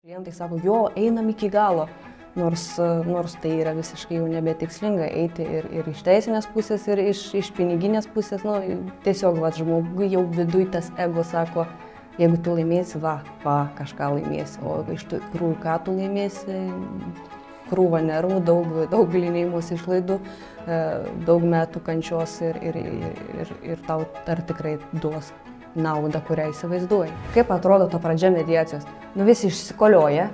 Klientai sako, jo, einam iki galo, nors tai yra visiškai jau nebetikslinga eiti ir iš teisinės pusės, ir iš piniginės pusės. Tiesiog žmogui jau viduj tas ego sako, jeigu tu laimėsi, kažką laimėsi, o iš tikrųjų ką tu laimėsi, krūva nervų, daug bylinėjimosi išlaidų, daug metų kančios ir tau ar tikrai duos naudą, kurią įsivaizduoji. Kaip atrodo ta pradžia mediacijos? Visi išsikolioja,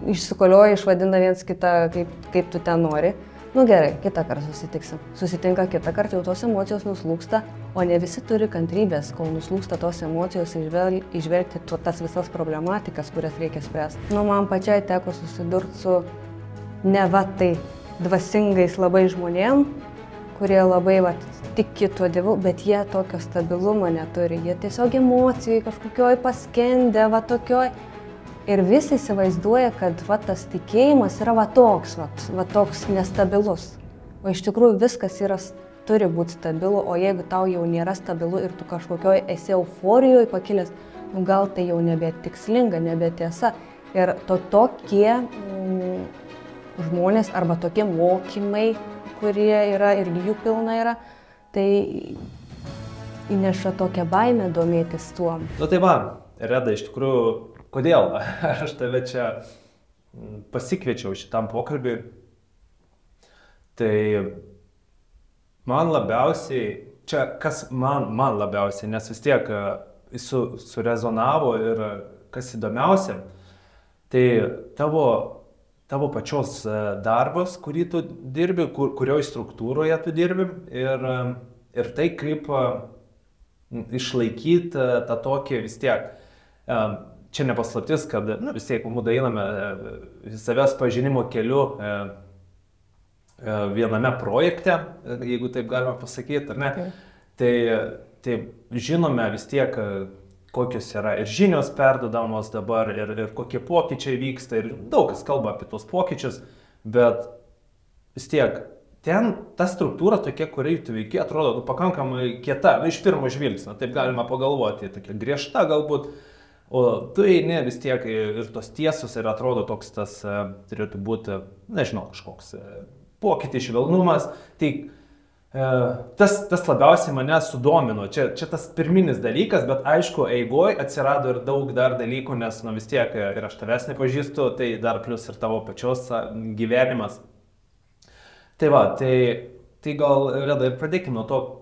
išvadina viens kitą, kaip tu ten nori. Gerai, kitą kartą susitiksim. Susitinka kitą kartą, jau tos emocijos nuslūksta, o ne visi turi kantrybės, kol nuslūksta tos emocijos, išvelgti tas visas problematikas, kurias reikia spręsti. Man pačiai teko susidurti su tai dvasingais labai žmonėm, kurie labai tiki tuo Dievu, bet jie tokio stabilumo neturi. Jie tiesiog emocijai kažkokioj paskendę, tokioj. Ir visi įsivaizduoja, kad tas tikėjimas yra toks nestabilus. O iš tikrųjų viskas turi būti stabilu, o jeigu tau jau nėra stabilu ir tu kažkokioj esi euforijoje pakilęs, gal tai jau nebetikslinga, nebetiesa. Ir tokie žmonės arba tokie mokymai, kurie yra, irgi jų pilna yra, tai įneša tokią baimę domėtis tuo. Tai Reda, iš tikrųjų, kodėl aš tave čia pasikviečiau šitam pokalbiui? Tai man labiausiai, kas man labiausiai, nes vis tiek surezonavo ir kas įdomiausia, tai tavo pačios darbas, kurį tu dirbi, kurioj struktūroje tu dirbi ir tai, kaip išlaikyti tą tokį vis tiek. Čia nepaslaptis, kad vis tiek mūdu einame savęs pažinimo keliu viename projekte, jeigu taip galima pasakyti, ar ne? Tai žinome vis tiek, kokios yra ir žinios perdodamos dabar, ir kokie pokyčiai vyksta, ir daug kas kalba apie tos pokyčius, bet vis tiek ten ta struktūra tokia, kuriai tu veiki, atrodo pakankamai kieta, iš pirmo žvilgsnio, taip galima pagalvoti, tokia griežta galbūt. O tu eini vis tiek ir tos tiesos ir atrodo toks tas turėtų būti, nežinau, kažkoks pokytis, švelnumas. Tai tas labiausiai mane sudomino. Čia tas pirminis dalykas, bet aišku, eigoj atsirado ir daug dar dalykų, nes vis tiek ir aš tavęs nepažįstu, tai dar plus ir tavo pačios gyvenimas. Tai gal, Reda, ir pradėkime nuo to,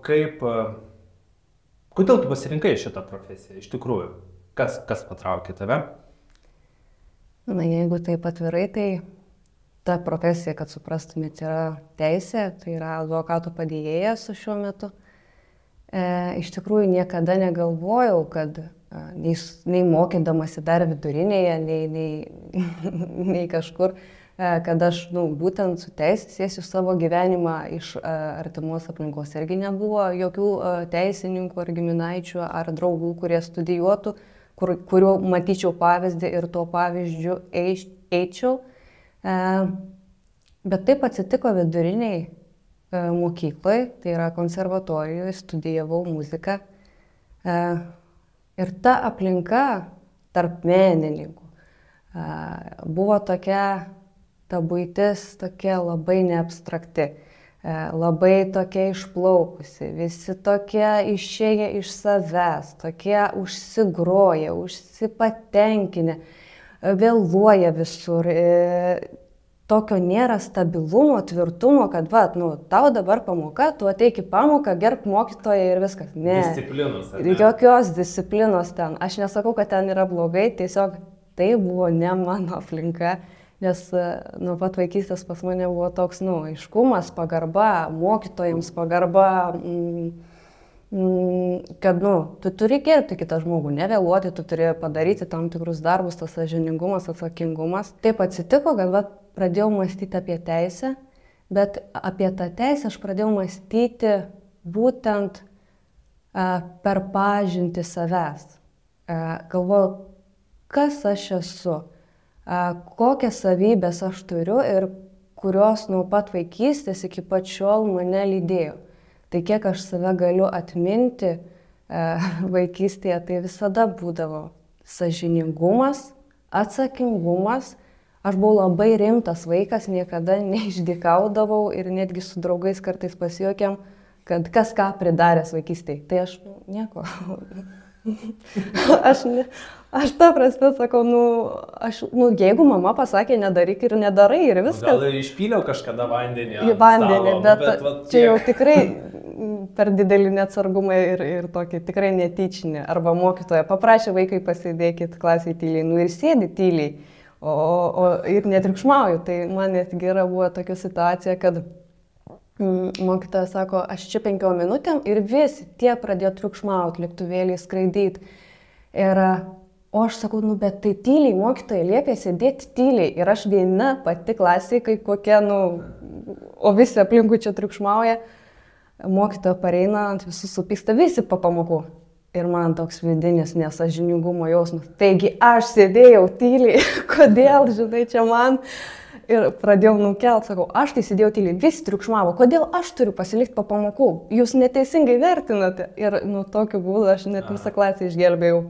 kodėl tu pasirinkai šitą profesiją iš tikrųjų? Kas patraukė tave? Jeigu taip atvirai, tai ta profesija, kad suprastumėte, yra teisė, tai yra advokato padėjėjas šiuo metu. Iš tikrųjų niekada negalvojau, kad nei mokydamasi dar vidurinėje, nei kažkur, kad aš būtent su teisė siesiu savo gyvenimą iš artimos aplinkos. Irgi nebuvo jokių teisininkų ar giminaičių ar draugų, kurie studijuotų, kuriuo matyčiau pavyzdį ir tuo pavyzdžiu eičiau. Bet taip atsitiko viduriniai mokykloje, tai yra konservatorijoje, studijavau muziką. Ir ta aplinka tarp menininkų buvo tokia, ta buitis tokia labai neabstrakti. Labai tokia išplaukusi, visi tokie išėję iš savęs, tokie užsigroję, užsipatenkinę, vėluoja visur. Tokio nėra stabilumo, tvirtumo, kad tau dabar pamoka, tu ateik į pamoką, gerbk mokytoją ir viskas. Ne. Disciplinos. Jokios disciplinos ten. Aš nesakau, kad ten yra blogai, tiesiog tai buvo ne mano aplinka. Nes nuo pat vaikystės pas mane buvo toks, aiškumas, pagarba, mokytojams pagarba, kad, tu turi gerbti kitą žmogų, nevėluoti, tu turi padaryti tam tikrus darbus, tas sąžiningumas, atsakingumas. Taip atsitiko, kad pradėjau mąstyti apie teisę, bet apie tą teisę aš pradėjau mąstyti būtent per pažintį savęs. Galvojau, kas aš esu. Kokias savybės aš turiu ir kurios nuo pat vaikystės iki pat šiol mane lydėjo. Tai kiek aš save galiu atminti vaikystėje, tai visada būdavo sąžiningumas, atsakingumas. Aš buvau labai rimtas vaikas, niekada neišdikaudavau ir netgi su draugais kartais pasijuokėm, kad kas ką pridaręs vaikystėje. Tai aš nieko. Aš ta prasme sakau, jeigu mama pasakė nedaryk ir nedarai ir viskas. Gal ir išpyliau kažkada vandenį. Į vandenį, bet čia jau tikrai per didelį neatsargumą ir tokį tikrai netyčinį. Arba mokytoja paprašė vaikai pasėdėkit klasiai tyliai, ir sėdi tyliai, ir netriukšmauju. Tai man netgi buvo tokia situacija, kad mokytoja sako, aš čia 5 minutėm ir visi tie pradėjo triukšmauti, lėktuvėliai skraidyti. O aš sakau, bet tai tyliai, mokytoja liepė sėdėti tyliai. Ir aš viena pati klasiai, kai kokia, o visi aplinkui čia triukšmauja. Mokytoja pareina, ant visų supyksta, visi po pamokų. Ir man toks vidinis nesąžiningumo jausmas. Taigi aš sėdėjau tyliai, kodėl, žinai, čia man. Ir pradėjau nukelt, sakau, aš tai sėdėjau tyliai, visi triukšmavo, kodėl aš turiu pasilikti po pamokų, jūs neteisingai vertinate. Ir tokiu būdu aš net visą klasę išgelbėjau,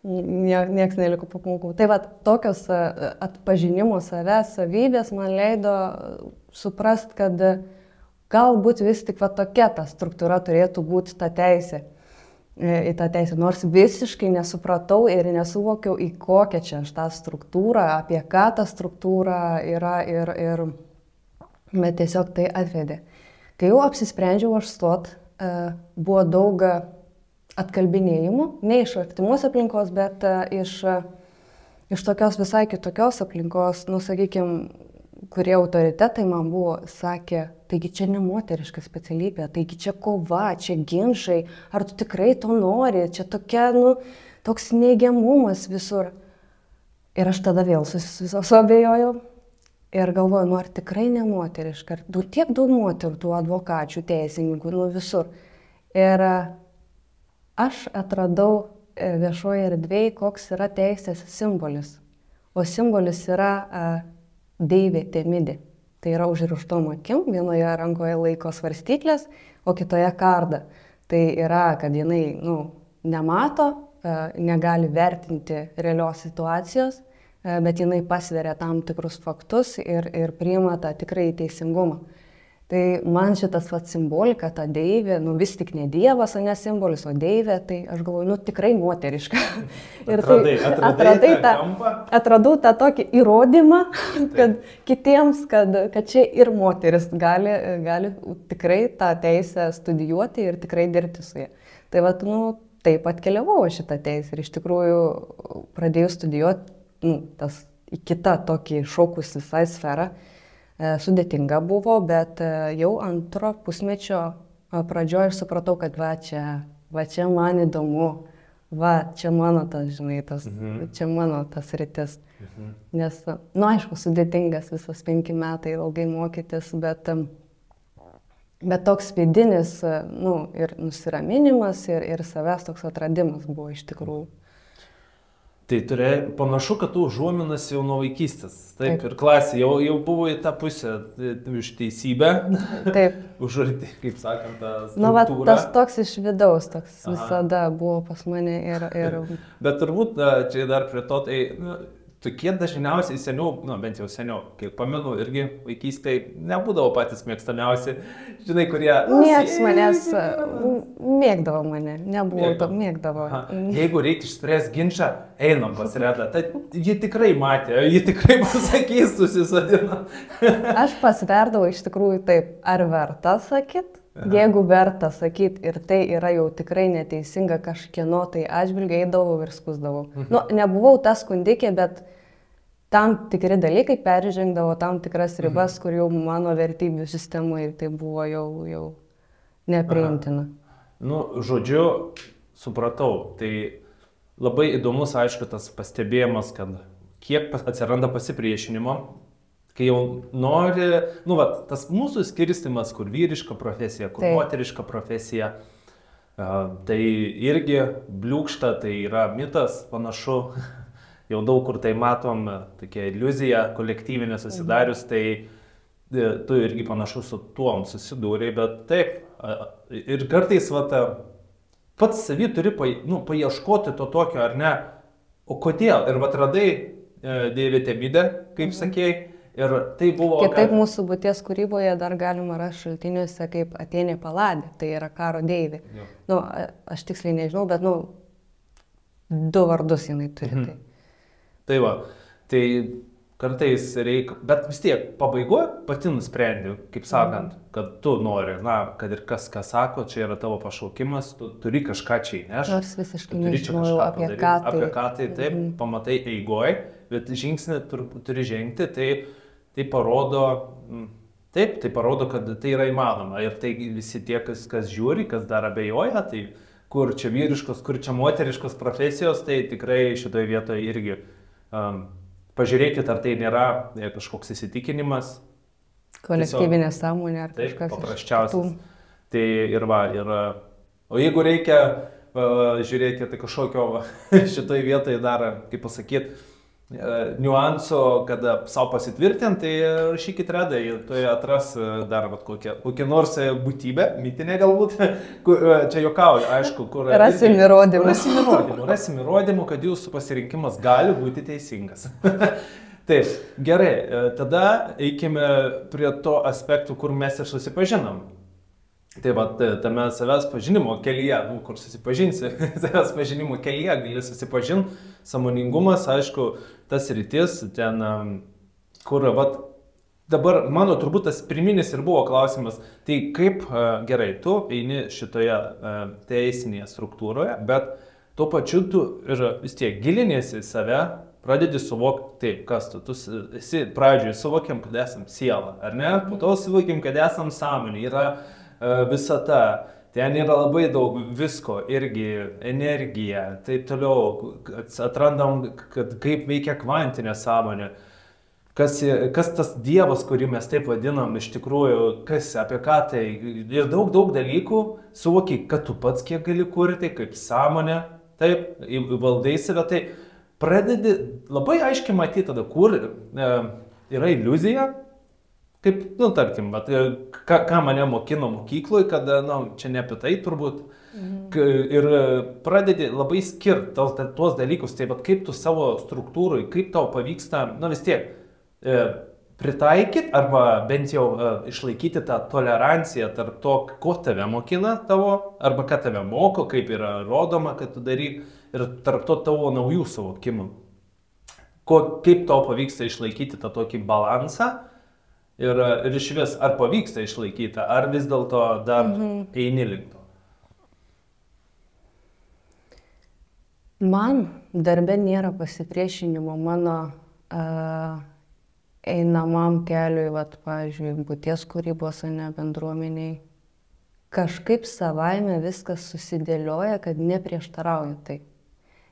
nieks neliko po pamokų. Tai va, tokios atpažinimo savęs savybės man leido suprast, kad galbūt vis tik va tokia ta struktūra turėtų būti ta teisė. Į tą teisę, nors visiškai nesupratau ir nesuvokiau, į kokią čia aš tą struktūrą, apie ką ta struktūra yra bet tiesiog tai atvedė. Kai jau apsisprendžiau aš stot, buvo daug atkalbinėjimų, ne iš artimos aplinkos, bet iš tokios visai kitokios aplinkos, sakykime, kurie autoritetai man buvo, sakė, taigi čia ne moteriška specialybė, taigi čia kova, čia ginčai, ar tu tikrai to nori, čia tokia, toks neigiamumas visur. Ir aš tada vėl suabejojau ir galvoju, ar tikrai ne moteriška, tiek daug moterų, tų advokačių, teisininkų, visur. Ir aš atradau viešoje erdvėje, koks yra teisės simbolis. O simbolis yra deivė Temidė. Tai yra užrištom akim, vienoje rankoje laiko svarstyklės, o kitoje kardą. Tai yra, kad jinai nemato, negali vertinti realios situacijos, bet jinai pasveria tam tikrus faktus ir priima tą tikrai teisingumą. Tai man šitas simbolika, ta deivė, vis tik ne dievas, o ne simbolis, o deivė, tai aš galvoju, tikrai moteriška. Ir atradau tą tokį įrodymą, kad kitiems, kad čia ir moteris gali tikrai tą teisę studijuoti ir tikrai dirbti su ja. Tai taip atkeliavau šitą teisę ir iš tikrųjų pradėjau studijuoti į kitą tokį šokus visai sferą. Sudėtinga buvo, bet jau antro pusmečio pradžioje aš supratau, kad va čia man įdomu, čia mano tas, žinai, čia mano tas rytis. Nes, aišku, sudėtingas visas 5 metai ilgai mokytis, bet toks vidinis, ir nusiraminimas, ir savęs toks atradimas buvo iš tikrųjų. Tai panašu, kad tu užuominas jau nuo vaikystės. Taip, ir klasė jau buvo į tą pusę už teisybę. Taip. Už, kaip sakant, tą struktūrą. Tas toks iš vidaus, toks visada buvo pas mane ir... Bet turbūt čia dar prie to, tai tokie dažniausiai seniau, bent jau seniau, kiek pamenu, irgi vaikystėje nebūdavo patys mėgstamiausi, žinai, kurie... Nieks manęs mėgdavo mane, nebuvo to mėgdavo. Jeigu reikia išspręsti ginčą, einam pas Redą, tai ji tikrai matė, ji tikrai pasakys, susisodino. Aš pasverdavau iš tikrųjų taip, ar verta sakyt? Jeigu verta sakyti ir tai yra jau tikrai neteisinga kažkieno, tai atžvilgiu eidavau ir skusdavau. Nebuvau ta skundikė, bet tam tikri dalykai peržengdavo tam tikras ribas, kur jau mano vertybių sistemai tai buvo jau nepriimtina. Žodžiu, supratau, tai labai įdomus, aišku, tas pastebėjimas, kad kiek atsiranda pasipriešinimo, kai jau nori, tas mūsų skirstimas, kur vyriška profesija, kur moteriška profesija, tai irgi bliūkšta, tai yra mitas, panašu, jau daug kur tai matom, tokia iliuzija kolektyvinė susidarius, tai tu irgi panašu su tuom susidūrei, bet taip, ir kartais pats savį turi paieškoti to tokio, ar ne, o kodėl, ir radai Dieve temydė, kaip sakėjai. Ir tai buvo... Kitaip mūsų būties kūryboje dar galima rasti šaltiniuose kaip Atėnė Paladė, tai yra karo deivė. Nu, aš tiksliai nežinau, bet, nu, 2 vardus jinai turi. Tai va, tai kartais reikia, bet vis tiek pabaigoje pati nusprendi, kaip sakant, kad tu nori, na, kad ir kas sako, čia yra tavo pašaukimas, tu turi kažką čia įnešti. Nors visiškai nežinojau apie ką tai. Apie ką tai, taip, pamatai eigoj, bet žingsnį turi žengti, tai parodo, taip, tai parodo, kad tai yra įmanoma. Ir tai visi tie, kas žiūri, kas dar abejoja, tai kur čia vyriškos, kur čia moteriškos profesijos, tai tikrai šitoje vietoje irgi pažiūrėkit, ar tai nėra kažkoks įsitikinimas. Kolektyvinė sąmonė ar taip, kažkas. Paprasčiausias. Tai o jeigu reikia žiūrėti, tai kažkokio šitoje vietoje dar, kaip pasakyti, niuanso, kada savo pasitvirtinti, tai rašykit redą, tai atras dar kokią nors būtybę, mitinę galbūt, čia juokauju, aišku, kur... Rasim įrodymų. Rasim įrodymų, kad jūsų pasirinkimas gali būti teisingas. Taip, gerai, tada eikime prie to aspektų, kur mes ir susipažinom. Tai va, tame savęs pažinimo kelyje, kur susipažinsi, savęs pažinimo kelyje gali susipažinti, sąmoningumas, aišku, tas rytis, ten, kur, va, dabar mano turbūt tas pirminis ir buvo klausimas, tai kaip, gerai, tu eini šitoje teisinėje struktūroje, bet tuo pačiu tu ir vis tiek giliniesi į save, pradedi suvokti, taip, kas tu esi, pradžioje suvokiam, kad esam siela, ar ne, po to suvokiam, kad esam sąmonė, yra visata, ten yra labai daug visko, irgi energija, taip toliau, atrandam, kad kaip veikia kvantinė sąmonė, kas tas dievas, kurį mes taip vadinam, iš tikrųjų, apie ką tai, ir daug dalykų, suvoki, kad tu pats kiek gali kurti, kaip sąmonė, taip, valdai save, tai pradedi labai aiškiai matyti tada, kur yra iliuzija. Kaip, nu, tarkim, ką mane mokino mokykloje, kad, nu, čia ne apie tai turbūt. Ir pradedi labai skirti tuos dalykus, tai bet kaip tu savo struktūrai, kaip tau pavyksta, nu, vis tiek pritaikyti arba bent jau išlaikyti tą toleranciją tarp to, ko tave mokina tavo, arba ką tave moko, kaip yra rodoma, kad tu daryk, ir tarp to tavo naujų suvokimų. Kaip tau pavyksta išlaikyti tą tokį balansą. Ir iš vis, ar pavyksta išlaikyti, ar vis dėlto dar eini link to? Man darbe nėra pasipriešinimo mano einamam keliui, vat, pavyzdžiui, būties kūrybos, o ne bendruomeniai. Kažkaip savaime viskas susidėlioja, kad neprieštarauja tai.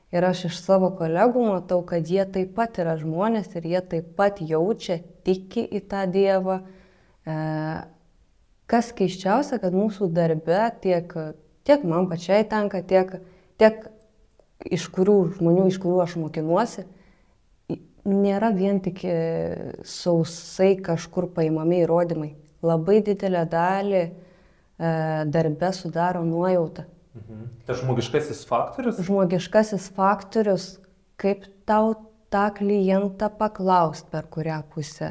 Ir aš iš savo kolegų matau, kad jie taip pat yra žmonės ir jie taip pat jaučia, tiki į tą Dievą. Kas keiščiausia, kad mūsų darbe tiek man pačiai tenka, tiek iš žmonių, iš kurių aš mokinuosi, nėra vien tik sausai kažkur paimami įrodymai. Labai didelę dalį darbe sudaro nuojauta. Tai žmogiškasis faktorius? Žmogiškasis faktorius, kaip tau tą klientą paklaust, per kurią pusę.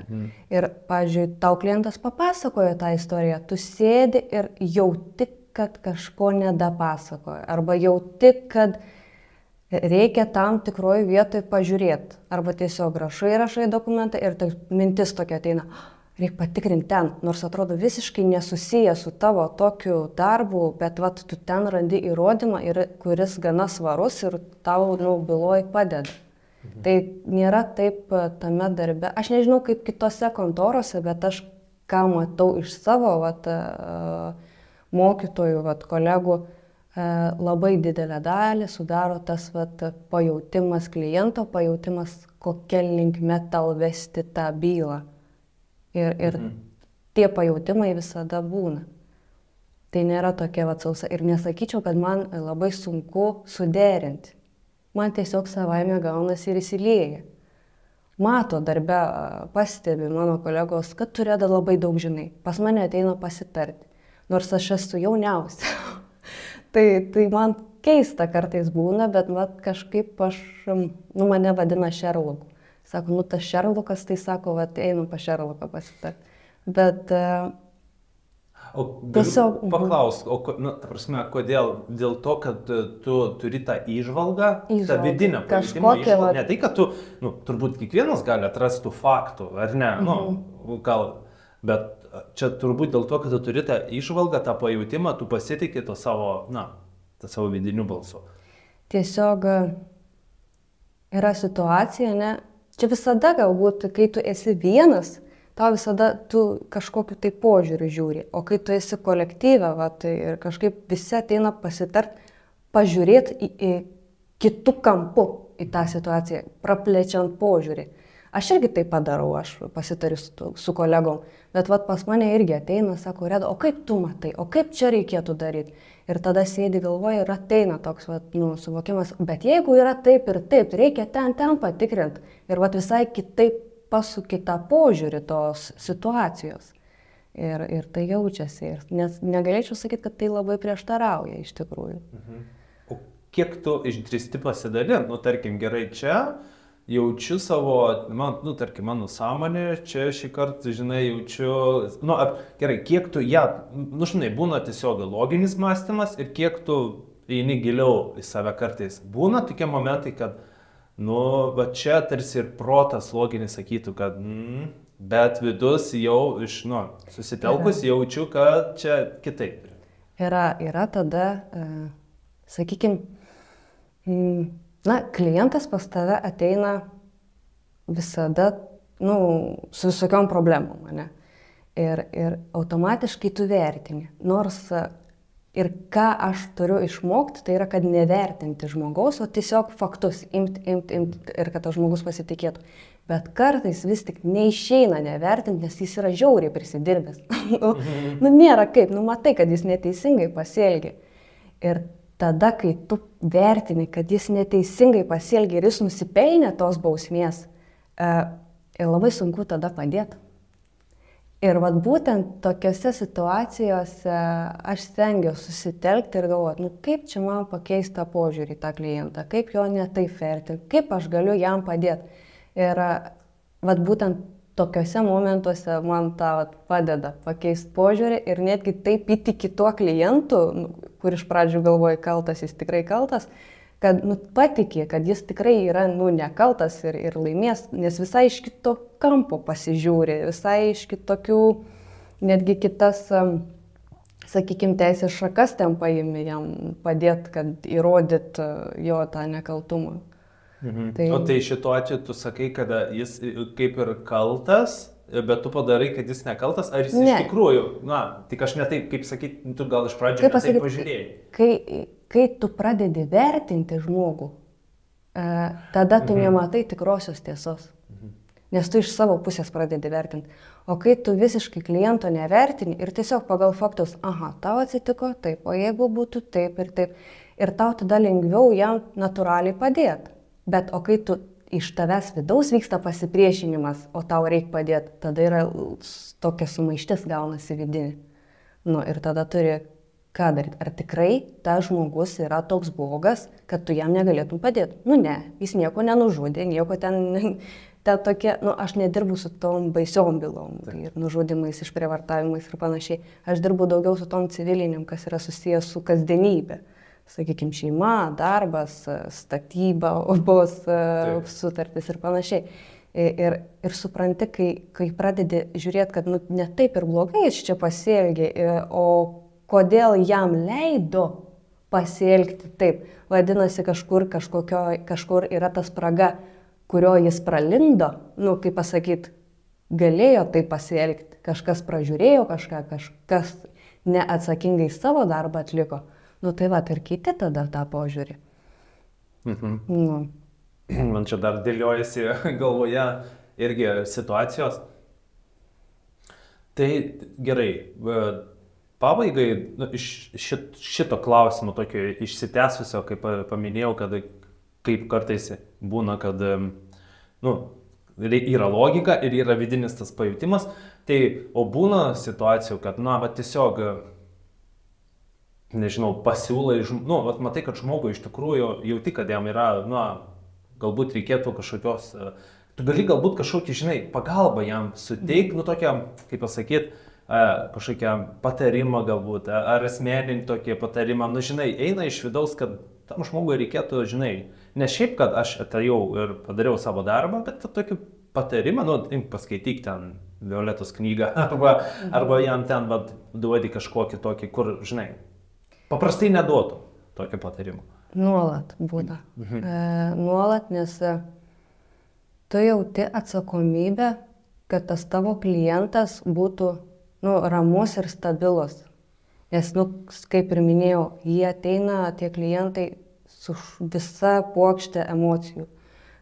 Ir, pavyzdžiui, tau klientas papasakojo tą istoriją, tu sėdi ir jauti, kad kažko nedapasakoja. Arba jauti, kad reikia tam tikroje vietoje pažiūrėti. Arba tiesiog rašai dokumentą ir tai mintis tokia ateina. Reikia patikrinti ten, nors atrodo visiškai nesusiję su tavo tokiu darbu, bet vat, tu ten randi įrodymą, kuris gana svarus ir tau byloj padeda. Tai nėra taip tame darbe. Aš nežinau kaip kitose kontorose, bet aš ką matau iš savo mokytojų, kolegų, labai didelę dalį sudaro tas pajautimas kliento, pajautimas, kokia linkme tau vesti tą bylą. Ir tie pajautimai visada būna. Tai nėra tokia sausa. Ir nesakyčiau, kad man labai sunku suderinti. Man tiesiog savaime gaunasi ir įsilieja. Mato darbe, pastebi mano kolegos, kad tu Reda labai daug žinai. Pas mane ateina pasitarti. Nors aš esu jauniausia. tai man keista kartais būna, bet kažkaip mane vadina Sherlocku. Sako, nu tas Šerlokas, tai sako, va, einam pa Šerloką pasitarti. Bet O tiesiog... paklaus, nu, ta prasme, kodėl? Dėl to, kad tu turi tą įžvalgą, tą vidinę pajūtimą. Ne tai, kad tu, nu, turbūt kiekvienas gali atrasti tų faktų, ar ne? Nu, gal, bet čia turbūt dėl to, kad tu turi tą įžvalgą, tą pajūtimą, tu pasitikė to savo, na, tą savo vidinių balsų. Tiesiog yra situacija, ne? Čia visada galbūt, kai tu esi vienas, tau visada tu kažkokiu tai požiūriu žiūri, o kai tu esi kolektyve, va, tai ir kažkaip visi ateina pasitart, pažiūrėti į kitų kampų į tą situaciją, praplečiant požiūrį. Aš irgi tai padarau, aš pasitariu su kolegom, bet va, pas mane irgi ateina, sako, Reda, o kaip tu matai, o kaip čia reikėtų daryti? Ir tada sėdi galvoja ir ateina toks va, nu, suvokimas, bet jeigu yra taip ir taip, reikia ten patikrinti ir va, visai kitaip pasukti tą požiūrį tos situacijos. Ir tai jaučiasi. Nes negalėčiau sakyti, kad tai labai prieštarauja iš tikrųjų. O kiek tu išdrįsti pasidalinti? Nu, tarkim, gerai, čia jaučiu savo, nu, tarkim, mano sąmonė, čia šį kartą, žinai, jaučiu, nu, gerai, kiek tu ją, nu, žinai, būna tiesiog loginis mąstymas ir kiek tu eini giliau į save kartais. Būna tokie momentai, kad nu, va čia tarsi ir protas loginis sakytų, kad bet vidus jau iš, nu, susitelkus jaučiu, kad čia kitaip. Yra tada, sakykime, na, klientas pas tave ateina visada, nu, su visokiom problemom, ne? Ir automatiškai tu vertini, nors ir ką aš turiu išmokti, tai yra, kad nevertinti žmogaus, o tiesiog faktus imti ir kad tas žmogus pasitikėtų. Bet kartais vis tik neišeina nevertinti, nes jis yra žiauriai prisidirbęs. Nu, nėra kaip, nu, matai, kad jis neteisingai pasielgė. Ir tada, kai tu vertini, kad jis neteisingai pasielgė ir jis nusipelnė tos bausmės, labai sunku tada padėti. Ir vat būtent tokiose situacijose aš stengiuosi susitelkti ir galvoti, nu kaip čia man pakeisti tą požiūrį į tą klientą, kaip jo netaip vertinti, kaip aš galiu jam padėti. Ir vat būtent tokiuose momentuose man tą padeda pakeisti požiūrį ir netgi taip įtiki tuo klientu, kur iš pradžių galvoja kaltas, jis tikrai kaltas, kad patikė, kad jis tikrai yra nekaltas ir laimės, nes visai iš kito kampo pasižiūri, visai iš kitokių, netgi kitas, sakykime, teisės šakas ten paimi jam padėti, kad įrodyt jo tą nekaltumą. O tai šituo atveju tu sakai, kad jis kaip ir kaltas, bet tu padarai, kad jis nekaltas, ar jis iš tikrųjų, na, tik aš ne taip, kaip sakyti, tu gal iš pradžių ne taip pažiūrėjai. Kai tu pradedi vertinti žmogų, tada tu nematai tikrosios tiesos, nes tu iš savo pusės pradedi vertinti. O kai tu visiškai kliento nevertini ir tiesiog pagal faktus, aha, tau atsitiko taip, o jeigu būtų taip ir taip, ir tau tada lengviau jam natūraliai padėti. Bet o kai tu iš tavęs vidaus vyksta pasipriešinimas, o tau reikia padėti, tada yra tokia sumaištis gaunasi vidinė. Nu, ir tada turi ką daryti? Ar tikrai tas žmogus yra toks blogas, kad tu jam negalėtum padėti? Nu ne, jis nieko nenužudė, nieko ten tokie, nu aš nedirbu su tom baisiom bylom, ir nužudimais, išprievartavimais ir panašiai. Aš dirbu daugiau su tom civiliniam, kas yra susijęs su kasdienybė. Sakykime, šeima, darbas, statyba, obos, sutartis ir panašiai. Ir supranti, kai pradedi žiūrėti, kad ne taip ir blogai jis čia pasielgė, o kodėl jam leido pasielgti taip. Vadinasi, kažkur yra ta spraga, kurio jis pralindo, nu, kaip pasakyti, galėjo taip pasielgti. Kažkas pražiūrėjo kažką, kažkas neatsakingai savo darbą atliko. Nu, tai va, ir kiti tada tą požiūrį. Nu. Man čia dar dėliojasi galvoje irgi situacijos. Tai gerai. Pabaigai, iš šito klausimo, tokio išsitęsusio, kaip paminėjau, kad kaip kartais būna, kad yra logika ir yra vidinis tas pajutimas, tai o būna situacijų, kad, tiesiog, nežinau, pasiūlai, matai, kad žmogui iš tikrųjų jauti, kad jam yra, galbūt reikėtų kažkokios tu gali galbūt kažkokį, žinai, pagalbą jam suteikti, nu tokią, kaip pasakyti, kažkokią patarimą galbūt, ar asmeninį tokį patarimą, nu žinai, eina iš vidaus, kad tam žmogui reikėtų, žinai, ne šiaip, kad aš atėjau ir padariau savo darbą, bet tokį patarimą, nu, paskaityk ten Violetos knygą, arba jam ten duodi kažkokį tokį, kur, žinai, paprastai neduotų tokį patarimą. Nuolat būna. Nuolat, nes tu jauti atsakomybę, kad tas tavo klientas būtų ramus ir stabilus. Nes, kaip ir minėjau, jie ateina, tie klientai, su visa puokšte emocijų.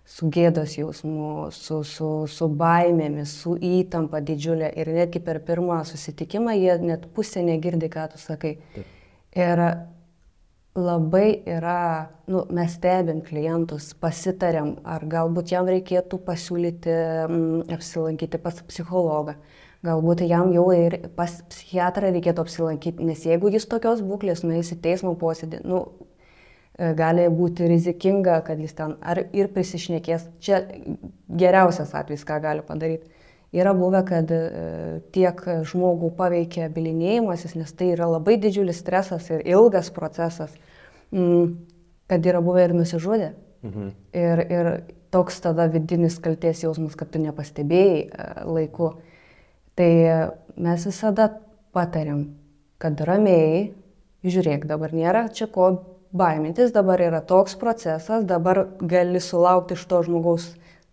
Su gėdos jausmu, su baimėmis, su įtampa didžiulė. Ir netgi per pirmą susitikimą jie net pusę negirdi, ką tu sakai. Taip. Ir labai yra, mes stebim klientus, pasitariam, ar galbūt jam reikėtų pasiūlyti apsilankyti pas psichologą. Galbūt jam jau ir pas psichiatrą reikėtų apsilankyti, nes jeigu jis tokios būklės nueis į teismo posėdį, gali būti rizikinga, kad jis ten ir prisišnekės. Čia geriausias atvejis, ką gali padaryti. Yra buvę, kad tiek žmogų paveikia bylinėjimasis, nes tai yra labai didžiulis stresas ir ilgas procesas, kad yra buvę ir nusižudė. Ir toks tada vidinis kaltės jausmas, kad tu nepastebėjai laiku. Tai mes visada patariam, kad ramiai, žiūrėk, dabar nėra čia ko baimintis, dabar yra toks procesas, dabar gali sulaukti iš to žmogaus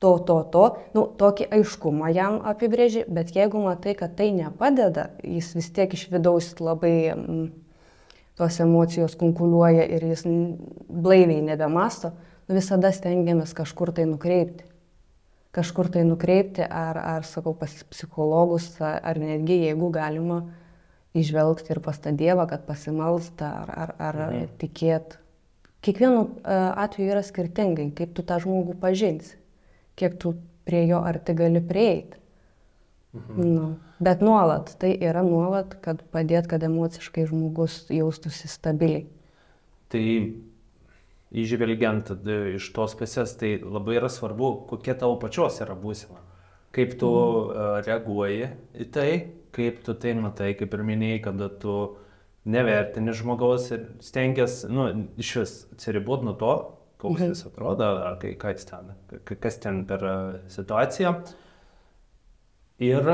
tokį aiškumą jam apibrėži, bet jeigu matai, kad tai nepadeda, jis vis tiek iš vidaus labai tos emocijos kunkuliuoja ir jis blaiviai nebemasto, visada stengiamės kažkur tai nukreipti. Ar sakau, pas psichologus, ar netgi, jeigu galima įžvelgti ir pas tą Dievą, kad pasimalsta, ar tikėt. Kiekvienu atveju yra skirtingai, kaip tu tą žmogų pažinsi, kiek tu prie jo arti gali prieiti. Bet nuolat, tai yra nuolat, kad padėt, kad emociškai žmogus jaustųsi stabiliai. Tai įžvelgiant iš tos pusės, tai labai yra svarbu, kokia tavo pačios yra būsena. Kaip tu reaguoji į tai, kaip tu tai matai, kaip ir minėjai, kada tu nevertini žmogaus ir stengiasi, iš vis atsiriboti nuo to, koks jis atrodo, ar kas ten per situaciją. Ir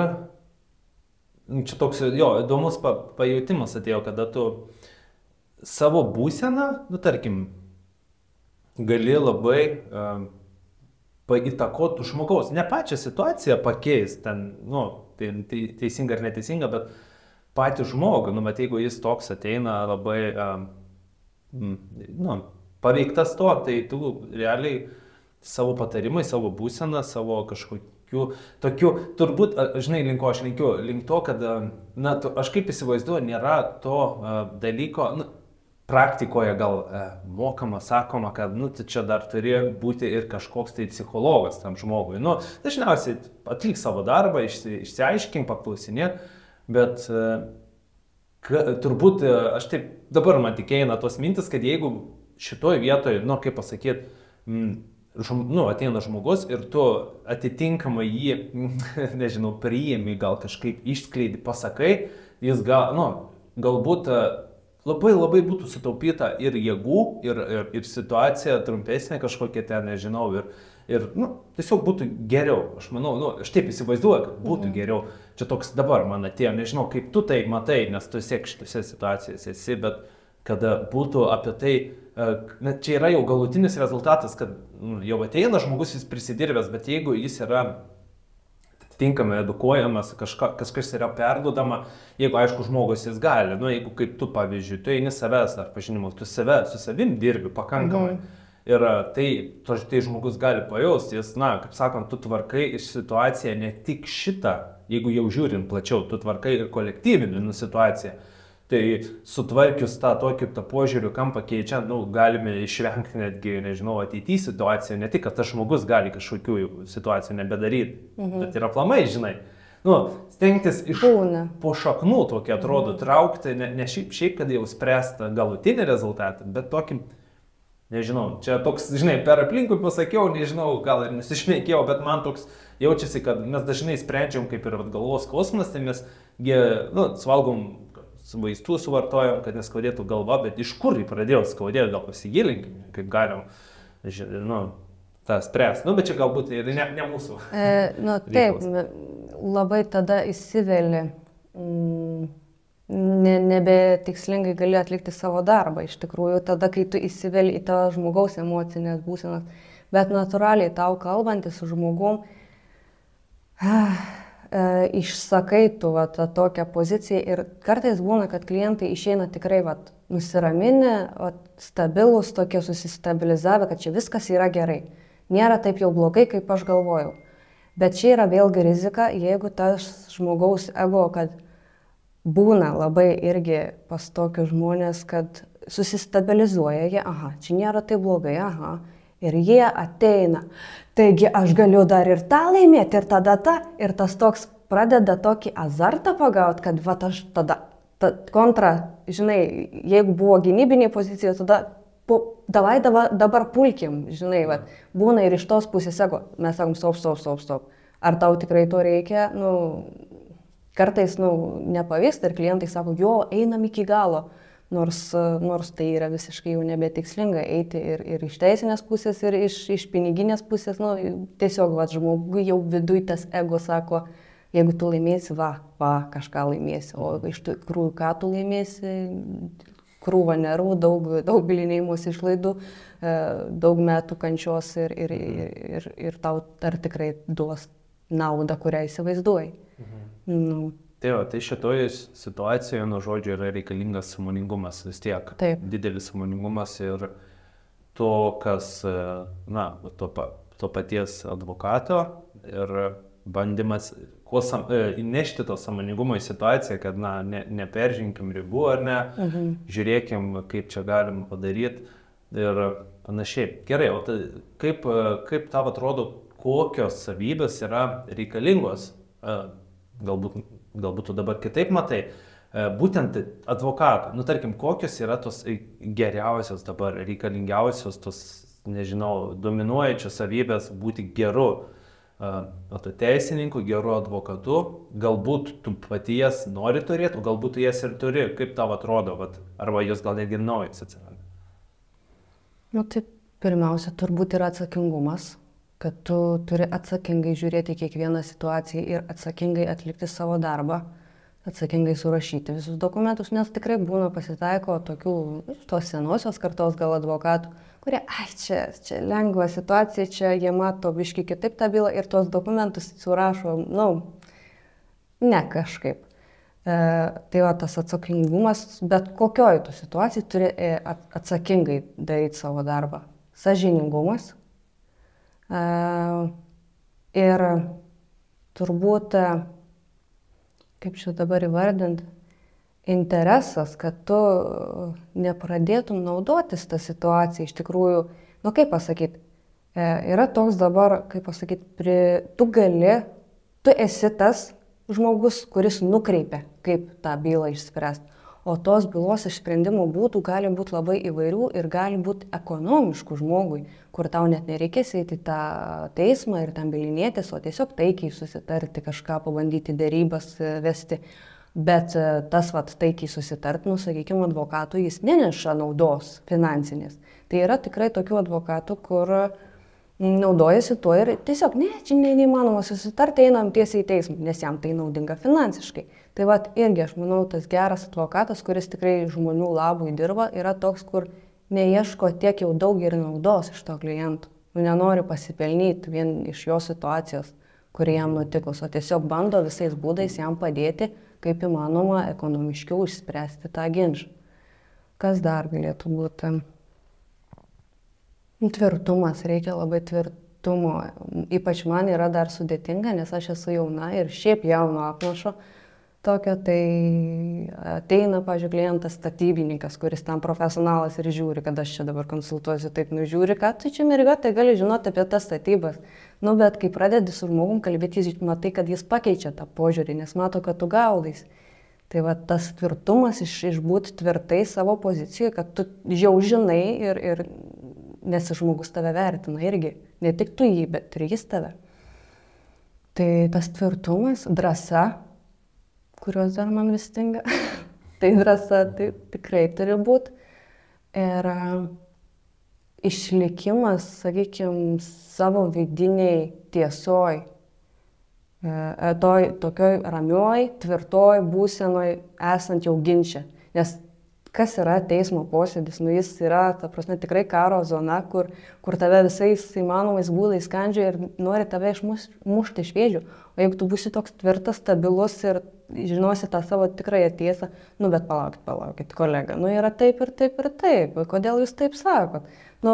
čia toks, įdomus pajautimas atėjo, kada tu savo būseną, tarkim, gali labai įtakoti žmogaus, ne pačią situaciją pakeisti, ten teisinga ar neteisinga, bet patį žmogų, bet jeigu jis toks ateina labai paveiktas to, tai tu realiai savo patarimai, savo būseną, savo kažkokių tokių, turbūt, žinai, aš linkiu link to, kad, aš kaip įsivaizduoju, nėra to dalyko, praktikoje gal mokama, sakoma, kad tai čia dar turi būti ir kažkoks tai psichologas tam žmogui. Dažniausiai atlik savo darbą, išsiaiškink, paklausinėk, bet turbūt aš taip dabar man tik eina tos mintis, kad jeigu šitoj vietoje, kaip pasakyti, ateina žmogus ir tu atitinkamai jį, nežinau, priimi, gal kažkaip išskleidi, pasakai, jis galbūt labai būtų sutaupyta ir jėgų, ir situacija trumpesnė kažkokia ten, nežinau, ir tiesiog būtų geriau. Aš manau, aš taip įsivaizduoju, kad būtų geriau. Čia toks dabar man atėjo, nežinau, kaip tu tai matai, nes tu siek šitose situacijose esi, bet kada būtų apie tai, čia yra jau galutinis rezultatas, kad jau ateina žmogus, jis prisidirbęs, bet jeigu jis yra tinkamai edukuojamas, kažkas yra perduodama, jeigu aišku žmogus jis gali, jeigu kaip tu pavyzdžiui, tu eini savęs ar pažinimu, tu su savim dirbi pakankamai. Ir tai žmogus gali pajausti, jis, kaip sakant, tu tvarkai ir situaciją ne tik šitą, jeigu jau žiūrint plačiau, tu tvarkai ir kolektyvinį situaciją. Tai sutvarkius tą tokį požiūrių kampą keičiant, galime išvengti netgi, nežinau, ateityje situaciją, ne tik, kad tas žmogus gali kažkokių situacijų nebedaryti, bet ir aplamai, žinai, stengtis iš po šaknų tokį atrodo traukti, ne šiaip, kad jau spręsta galutinį rezultatą, bet tokį nežinau, čia toks, žinai, per aplinkui pasakiau, nežinau, gal ir nesišnekėjau, bet man toks jaučiasi, kad mes dažnai sprendžiam kaip ir galvos skausmas, tai mes, suvalgom vaistų suvartojam, kad neskaudėtų galva, bet iš kur jį pradėjo skaudėti, gal pasigilinkim, kaip galim, tą spręsti. Bet čia galbūt ir ne mūsų. Taip, labai tada įsiveli. Nebetikslingai gali atlikti savo darbą, iš tikrųjų, tada, kai tu įsiveli į tą žmogaus emocinės būsenas, bet natūraliai tau kalbantis su žmogum, išsakai tu tą tokią poziciją ir kartais būna, kad klientai išeina tikrai nusiraminę, stabilus, tokie susistabilizavę, kad čia viskas yra gerai, nėra taip jau blogai, kaip aš galvojau. Bet čia yra vėlgi rizika, jeigu tas žmogaus ego, kad būna labai irgi pas tokius žmonės, kad susistabilizuoja jie, čia nėra taip blogai, ir jie ateina. Taigi aš galiu dar ir tą laimėti, ir tada tą, ir tas toks pradeda tokį azartą pagauti, kad aš tada kontra, žinai, jeigu buvo gynybinė pozicija, tada dabar pulkim, žinai, būna ir iš tos pusės, mes sakom, stop. Ar tau tikrai to reikia? Kartais nepavyksta ir klientai sako, einam iki galo, nors tai yra visiškai jau nebetikslinga eiti ir iš teisinės pusės, ir iš piniginės pusės, tiesiog žmogui jau viduj tas ego sako, jeigu tu laimėsi, kažką laimėsi, o iš tikrųjų, ką tu laimėsi, krūva nervų, daug bylinėjimosi išlaidų, daug metų kančios ir tau ar tikrai duos naudą, kurią įsivaizduoji. Tai šitoje situacijoje, nuo žodžio, yra reikalingas sąmoningumas, vis tiek. Taip. Didelis sąmoningumas ir to, kas, to paties advokato ir bandymas įnešti to sąmoningumo į situaciją, kad, neperžinkim ribų ar ne, žiūrėkim, kaip čia galim padaryti ir panašiai. Gerai, o kaip tau atrodo, kokios savybės yra reikalingos, galbūt tu dabar kitaip matai, būtent advokatų, tarkim, kokios yra tos geriausios dabar, reikalingiausios, tos, nežinau, dominuojančios savybės būti geru teisininku, geru advokatu, galbūt tu paties nori turėti, galbūt tu jas ir turi, kaip tau atrodo, arba jos gal netgi naujos atsiranda. Tai pirmiausia, turbūt yra atsakingumas, kad tu turi atsakingai žiūrėti kiekvieną situaciją ir atsakingai atlikti savo darbą, atsakingai surašyti visus dokumentus, nes tikrai būna pasitaiko tokių, tos senosios kartos gal advokatų, kurie, čia lengva situacija, čia jie mato biškį kitaip tą bylą ir tuos dokumentus surašo, ne kažkaip. Tai tas atsakingumas, bet kokioj tu situacijai turi atsakingai daryti savo darbą. Sąžiningumas. Ir turbūt, kaip čia dabar įvardint, interesas, kad tu nepradėtum naudotis tą situaciją, iš tikrųjų, kaip pasakyti, yra toks dabar, kaip pasakyti, tu esi tas žmogus, kuris nukreipia, kaip tą bylą išspręsti. O tos bylos išsprendimo būdų gali būti labai įvairių ir gali būti ekonomiškų žmogui, kur tau net nereikės eiti į tą teismą ir tam bylinėtis, o tiesiog taikiai susitarti, kažką pabandyti dėrybas vesti. Bet tas taikiai susitarti, sakykime, advokatui jis neneša naudos finansinės. Tai yra tikrai tokių advokatų, kur naudojasi tuo ir tiesiog, čia neįmanoma susitarti, einam tiesiai į teismą, nes jam tai naudinga finansiškai. Tai irgi, aš manau, tas geras advokatas, kuris tikrai žmonių labui dirba, yra toks, kur neieško tiek jau daug ir naudos iš to klientų. Nenori pasipelnyti vien iš jo situacijos, kuri jam nutikus, o tiesiog bando visais būdais jam padėti, kaip įmanoma, ekonomiškiau išspręsti tą ginčą. Kas dar galėtų būti? Tvirtumas, reikia labai tvirtumo. Ypač man yra dar sudėtinga, nes aš esu jauna ir šiaip jauno apnašo tokio, tai ateina, pavyzdžiui, klientas statybininkas, kuris tam profesionalas ir žiūri, kad aš čia dabar konsultuosiu, taip nužiūri, kad tu čia merga, tai gali žinoti apie tas statybas. Bet kai pradedi su žmogum kalbėti, matai, kad jis pakeičia tą požiūrį, nes mato, kad tu gaudais. Tai tas tvirtumas, išbūti tvirtai savo pozicijoje, kad tu jau žinai ir nes žmogus tave vertina irgi. Ne tik tu jį, bet ir jis tave. Tai tas tvirtumas, drąsa, kurios dar man vis stinga, tai drąsa tai tikrai turi būti. Ir išlikimas, sakykime, savo vidiniai tiesoj, tokioj ramioj, tvirtoj būsenoj esant jau ginče. Nes kas yra teismo posėdis? Nu, jis yra, ta prasme, tikrai karo zona, kur tave visais įmanomais būdais skandžia ir nori tave išmušti iš vėžių. O jeigu tu būsi toks tvirtas, stabilus ir žinosi tą savo tikrąją tiesą, nu bet palaukit, kolega, nu yra taip ir taip ir taip, kodėl jūs taip sakot? Nu,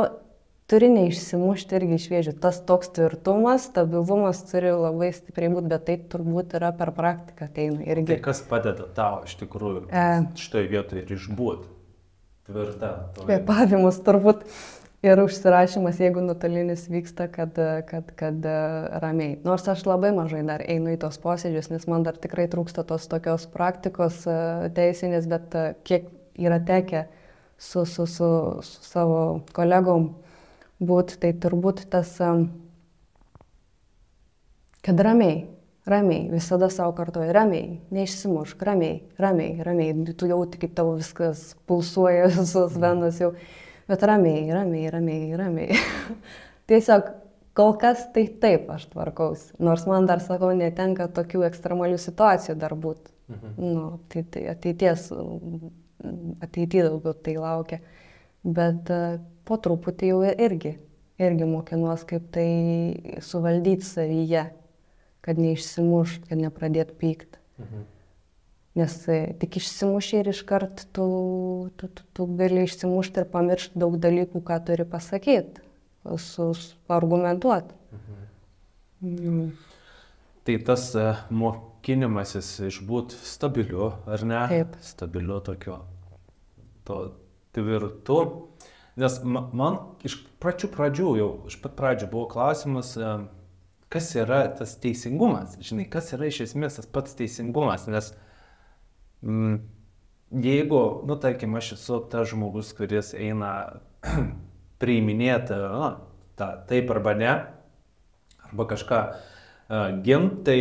turi neišsimušti irgi iš vėžių. Tas toks tvirtumas, stabilumas turi labai stipriai būti, bet tai turbūt yra per praktiką ateina irgi. Tai kas padeda tau iš tikrųjų šitoje vietoje ir išbūti tvirta? Kvėpavimas turbūt ir užsirašymas, jeigu nuotolinis vyksta, kad ramiai. Nors aš labai mažai dar einu į tos posėdžius, nes man dar tikrai trūksta tos tokios praktikos teisinės, bet kiek yra tekę su savo kolegom būti, tai turbūt tas, kad ramiai, visada savo kartuoju, ramiai, neišsimušk, ramiai, tu jauti, kaip tavo viskas pulsuoja, visos venos jau, bet ramiai. Tiesiog kol kas tai taip aš tvarkausi, nors man dar, sakau, netenka tokių ekstremalių situacijų dar būti. Nu, tai ateityje daugiau tai laukia, bet po truputį jau irgi mokinuos, kaip tai suvaldyti savyje, kad neišsimušt, kad nepradėt pykt. Nes tik išsimuši ir iškart tu gali išsimušti ir pamiršti daug dalykų, ką turi pasakyti, argumentuoti. Tai tas mokinimasis išbūt stabiliu, ar ne? Taip. Stabiliu tokio, to tvirtu. Nes man iš pat pradžių buvo klausimas, kas yra tas teisingumas. Žinai, kas yra iš esmės tas pats teisingumas. Nes jeigu, nu, tarkim, aš esu tas žmogus, kuris eina priiminėti taip arba ne, arba kažką gint, tai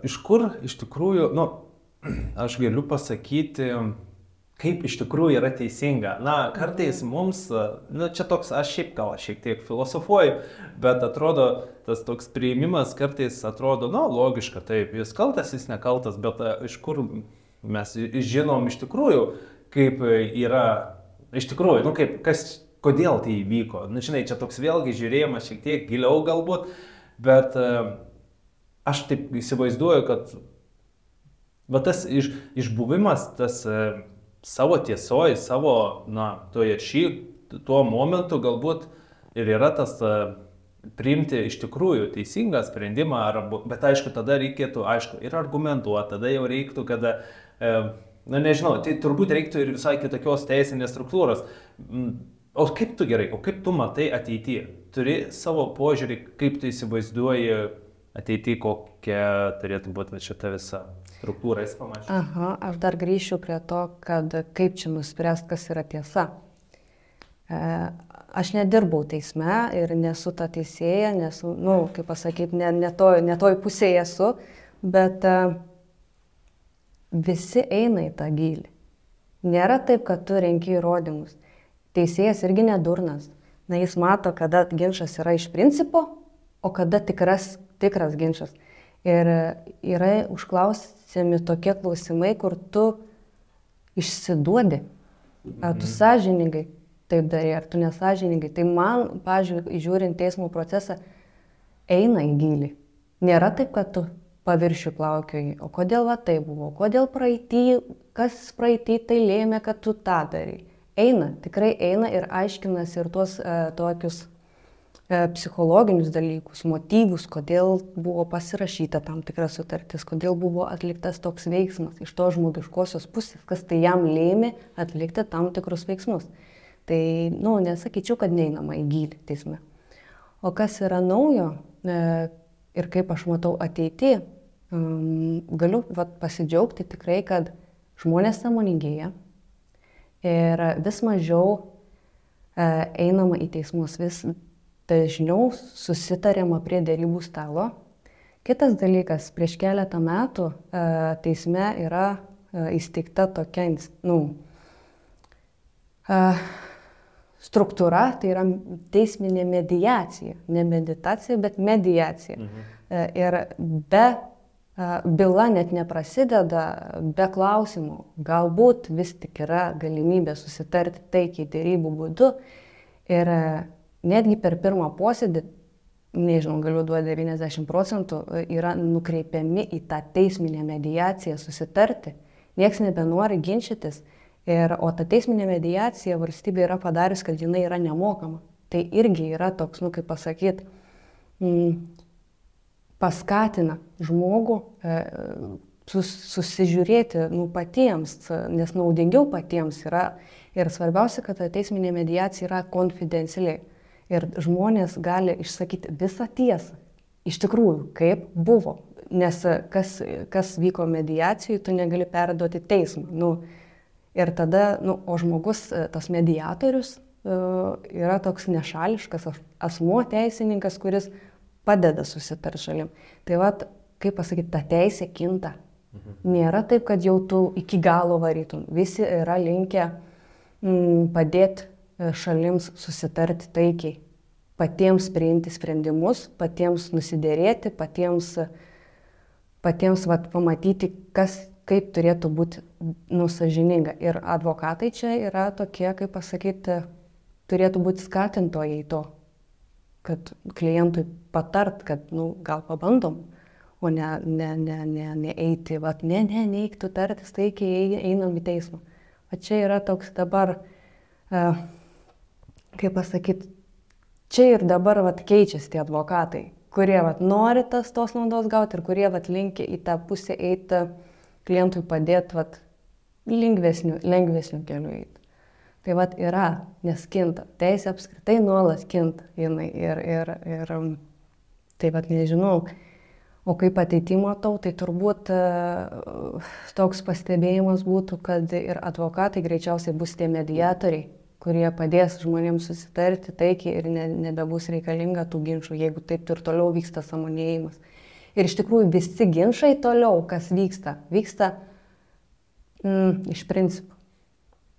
iš kur iš tikrųjų, nu, aš galiu pasakyti, kaip iš tikrųjų yra teisinga. Na, kartais mums, nu, čia toks, aš šiek tiek filosofuoju, bet atrodo, tas toks priėmimas kartais atrodo, nu, logiška, taip, jis kaltas, jis nekaltas, bet iš kur mes žinom iš tikrųjų, kaip yra, iš tikrųjų, nu, kodėl tai įvyko. Nu, žinai, čia toks vėlgi žiūrėjimas šiek tiek giliau galbūt, bet aš taip įsivaizduoju, kad va, tas išbuvimas, tas savo tiesoj, savo, tuo momentu galbūt ir yra tas priimti iš tikrųjų teisingą sprendimą, bet aišku, tada reikėtų, ir argumentuoti, tada jau reiktų, kada, nežinau, tai turbūt reiktų ir visai kitokios teisinės struktūros. O kaip tu matai ateityje? Turi savo požiūrį, kaip tu įsivaizduoji ateityje, kokia turėtų būti šita visa struktūra, jis pamačiau. Aha, aš dar grįšiu prie to, kad kaip čia nuspręst, kas yra tiesa. Aš nedirbau teisme ir nesu ta teisėja, nesu, kaip pasakyti, ne toj pusėje esu, bet visi eina į tą gylį. Nėra taip, kad tu renki įrodymus. Teisėjas irgi nedurnas. Na, jis mato, kada ginčas yra iš principo, o kada tikras ginčas. Ir yra užklausiami tokie klausimai, kur tu išsiduodi. Ar tu sąžiningai taip darai, ar tu nesąžiningai. Tai man, pavyzdžiui, žiūrint teismo procesą, eina į gylį. Nėra taip, kad tu paviršių plaukioji. O kodėl va tai buvo? Kodėl kas praeitį tai lėmė, kad tu tą darai? Eina, tikrai eina ir aiškinasi ir tuos tokius psichologinius dalykus, motyvus, kodėl buvo pasirašyta tam tikras sutartis, kodėl buvo atliktas toks veiksmas iš to žmogiškosios pusės, kas tai jam lėmė atlikti tam tikrus veiksmus. Tai, nesakyčiau, kad neinama į gylį teisme. O kas yra naujo ir kaip aš matau ateityje, galiu pasidžiaugti tikrai, kad žmonės sąmoningėja ir vis mažiau einama į teismus, vis dažniau susitariama prie dėrybų stalo. Kitas dalykas, prieš keletą metų teisme yra įsteigta tokia struktūra, tai yra teisminė mediacija, ne meditacija, bet mediacija. Ir byla net neprasideda be klausimų, galbūt vis tik yra galimybė susitarti taikiai dėrybų būdu ir netgi per pirmą posėdį, nežinau, galiu duoti 90%, yra nukreipiami į tą teisminę mediaciją susitarti. Niekas nebenori ginčytis, o ta teisminė mediacija valstybė yra padarius, kad jinai yra nemokama. Tai irgi yra toks, kaip pasakyti, paskatina žmogų susižiūrėti patiems, nes naudingiau patiems yra. Ir svarbiausia, kad ta teisminė mediacija yra konfidencialiai. Ir žmonės gali išsakyti visą tiesą, iš tikrųjų, kaip buvo. Nes kas vyko mediacijai, tu negali perduoti teismą. Ir tada, o žmogus, tas mediatorius, yra toks nešališkas asmuo, teisininkas, kuris padeda susitarti šalim. Tai kaip pasakyti, ta teisė kinta. Nėra taip, kad jau tu iki galo varytum. Visi yra linkę padėti šalims susitarti taikiai, patiems priimti sprendimus, patiems nusidėrėti, patiems pamatyti, kaip turėtų būti sąžininga. Ir advokatai čia yra tokie, kaip pasakyti, turėtų būti skatintojai to, kad klientui patart, kad gal pabandom, o ne eiti, neik tu tartis taikiai, einam į teismą. O čia yra toks dabar, kaip pasakyti, čia ir dabar keičiasi tie advokatai, kurie nori tos naudos gauti ir kurie linkia į tą pusę eiti, klientui padėti lengvesniu keliu eiti. Tai yra, nes kinta, teisė apskritai nuolat kinta jinai ir tai nežinau, o kaip ateity matau, tai turbūt toks pastebėjimas būtų, kad ir advokatai greičiausiai bus tie mediatoriai, kurie padės žmonėms susitarti taikiai ir nebebus reikalinga tų ginčų, jeigu taip ir toliau vyksta sąmonėjimas. Ir iš tikrųjų visi ginčai toliau, kas vyksta iš principų.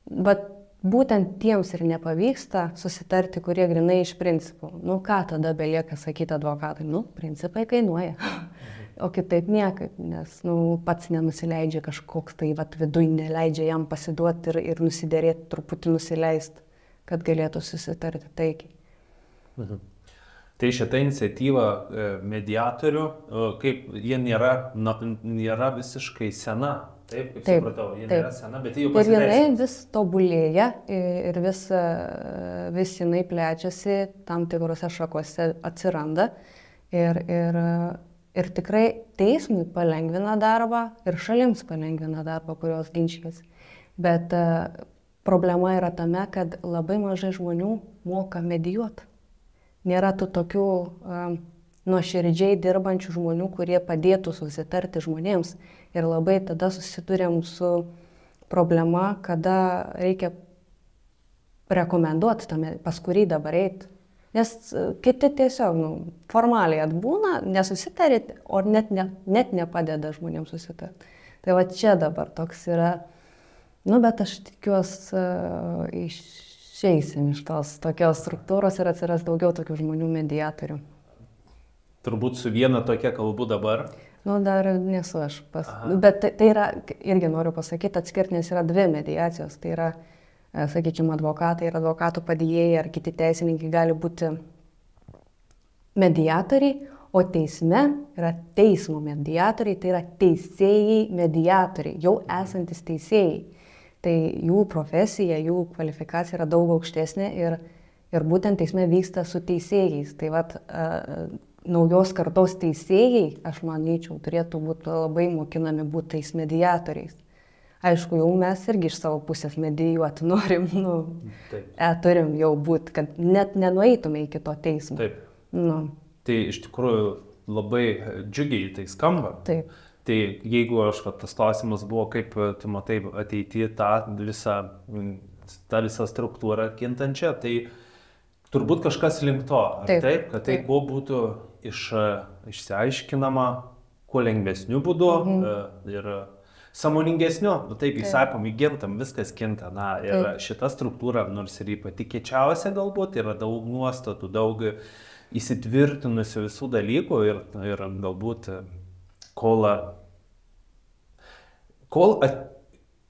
Bet būtent tiems ir nepavyksta susitarti, kurie grinai iš principų. Ką tada belieka sakyti advokatai? Principai kainuoja. O kitaip niekaip, nes pats nenusileidžia kažkoks, tai viduj neleidžia jam pasiduoti ir nusidėrėti, truputį nusileisti, kad galėtų susitarti taikiai. Tai šita iniciatyva mediatorių, kaip jie nėra visiškai sena, taip, kaip supratau, jie nėra sena, bet jie jau pasiteisina. Ir jinai vis tobulėja ir vis jinai plečiasi, tam tikrose šakose atsiranda ir tikrai teismui palengvina darbą ir šalims palengvina darbą, kurios ginčijasi. Bet problema yra tame, kad labai mažai žmonių moka medijuoti. Nėra tų tokių nuoširdžiai dirbančių žmonių, kurie padėtų susitarti žmonėms. Ir labai tada susidurėm su problema, kada reikia rekomenduoti tame, pas kurį dabar eiti. Nes kiti tiesiog formaliai atbūna, nesusitarit, o net nepadeda žmonėms susitarti. Tai čia dabar toks yra, bet aš tikiuosi išeisim iš tos tokios struktūros ir atsiras daugiau tokių žmonių mediatorių. Turbūt su viena tokia kalbu dabar. Dar nesu aš. Bet tai yra, irgi noriu pasakyti, atskirti, nes yra dvi mediacijos. Tai yra, sakykime, advokatai ir advokatų padėjėjai ar kiti teisininkai gali būti mediatoriai, o teisme yra teismo mediatoriai, tai yra teisėjai mediatoriai, jau esantis teisėjai. Tai jų profesija, jų kvalifikacija yra daug aukštesnė ir būtent teisme vyksta su teisėjais. Tai naujos kartos teisėjai, aš manyčiau, turėtų būti labai mokinami būti tais mediatoriais. Aišku, jau mes irgi iš savo pusės medijuoti norim, turim jau būti, kad net nenueitume iki to teismo. Taip. Tai iš tikrųjų labai džiugiai tai skamba. Taip. Tai jeigu tas klausimas buvo, kaip tu matai ateityje tą visą tą visą struktūrą kintančią, tai turbūt kažkas link to, taip, kad tai kuo būtų išsiaiškinama, kuo lengvesniu būdu ir sąmoningesniu, taip, sakom, įgintam, viskas kinta, ir šita struktūra, nors ir pati kiečiausia galbūt, yra daug nuostatų, daug įsitvirtinusių visų dalykų ir galbūt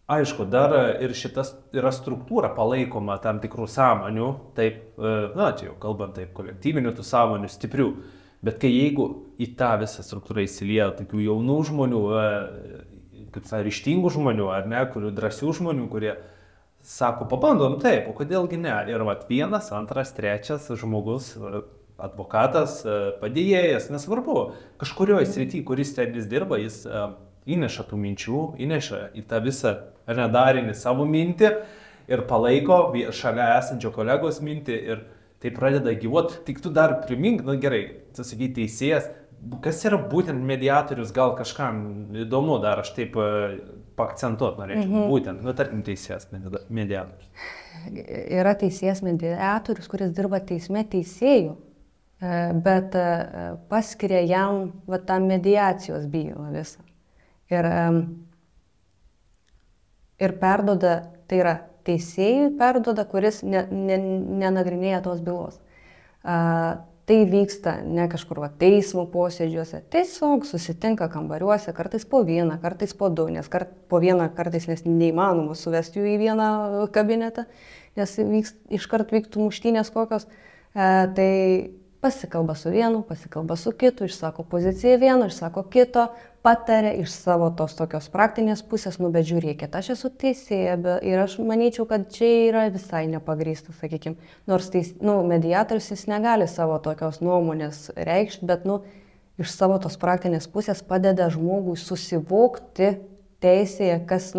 aišku, dar ir šitas yra struktūra palaikoma tam tikrų sąmonių, taip, čia jau kalbant taip, kolektyvinių tų sąmonių stiprių, bet jeigu į tą visą struktūrą įsilieja tokių jaunų žmonių, kaip ryžtingų žmonių, ar ne, kurių drąsių žmonių, kurie sako, pabandom taip, o kodėlgi ne, ir vienas, antras, trečias žmogus, advokatas, padėjėjas, nesvarbu, kažkurioje srityje, kuris ten jis dirba, jis įneša tų minčių, įneša į tą visą nedarinį savo mintį ir palaiko šalia esančio kolegos mintį ir tai pradeda gyvuoti. Tik tu dar primink, gerai, tu sakai teisėjas, kas yra būtent mediatorius, gal kažkam įdomu dar, aš taip paakcentuoti norėčiau, būtent, tarkim, teisėjas mediatorius. Yra teisėjas mediatorius, kuris dirba teisme teisėjų, bet paskiria jam tą mediacijos bylą visą. Ir perduoda, tai yra teisėjui perduoda, kuris nenagrinėja tos bylos. Tai vyksta ne kažkur teismo posėdžiuose, tiesiog susitinka kambariuose, kartais po vieną, kartais po du, nes po vieną kartais nes neįmanoma suvesti jų į vieną kabinetą, nes iškart vyktų muštynės kokios. Tai pasikalba su vienu, pasikalba su kitu, išsako poziciją vieno, išsako kito, patarė iš savo tos tokios praktinės pusės, bet žiūrėkit, aš esu teisėja ir aš manyčiau, kad čia yra visai nepagrįsta, sakykime. Nors mediatorius jis negali savo tokios nuomonės reikšti, bet iš savo tos praktinės pusės padeda žmogui susivokti teisėje, kas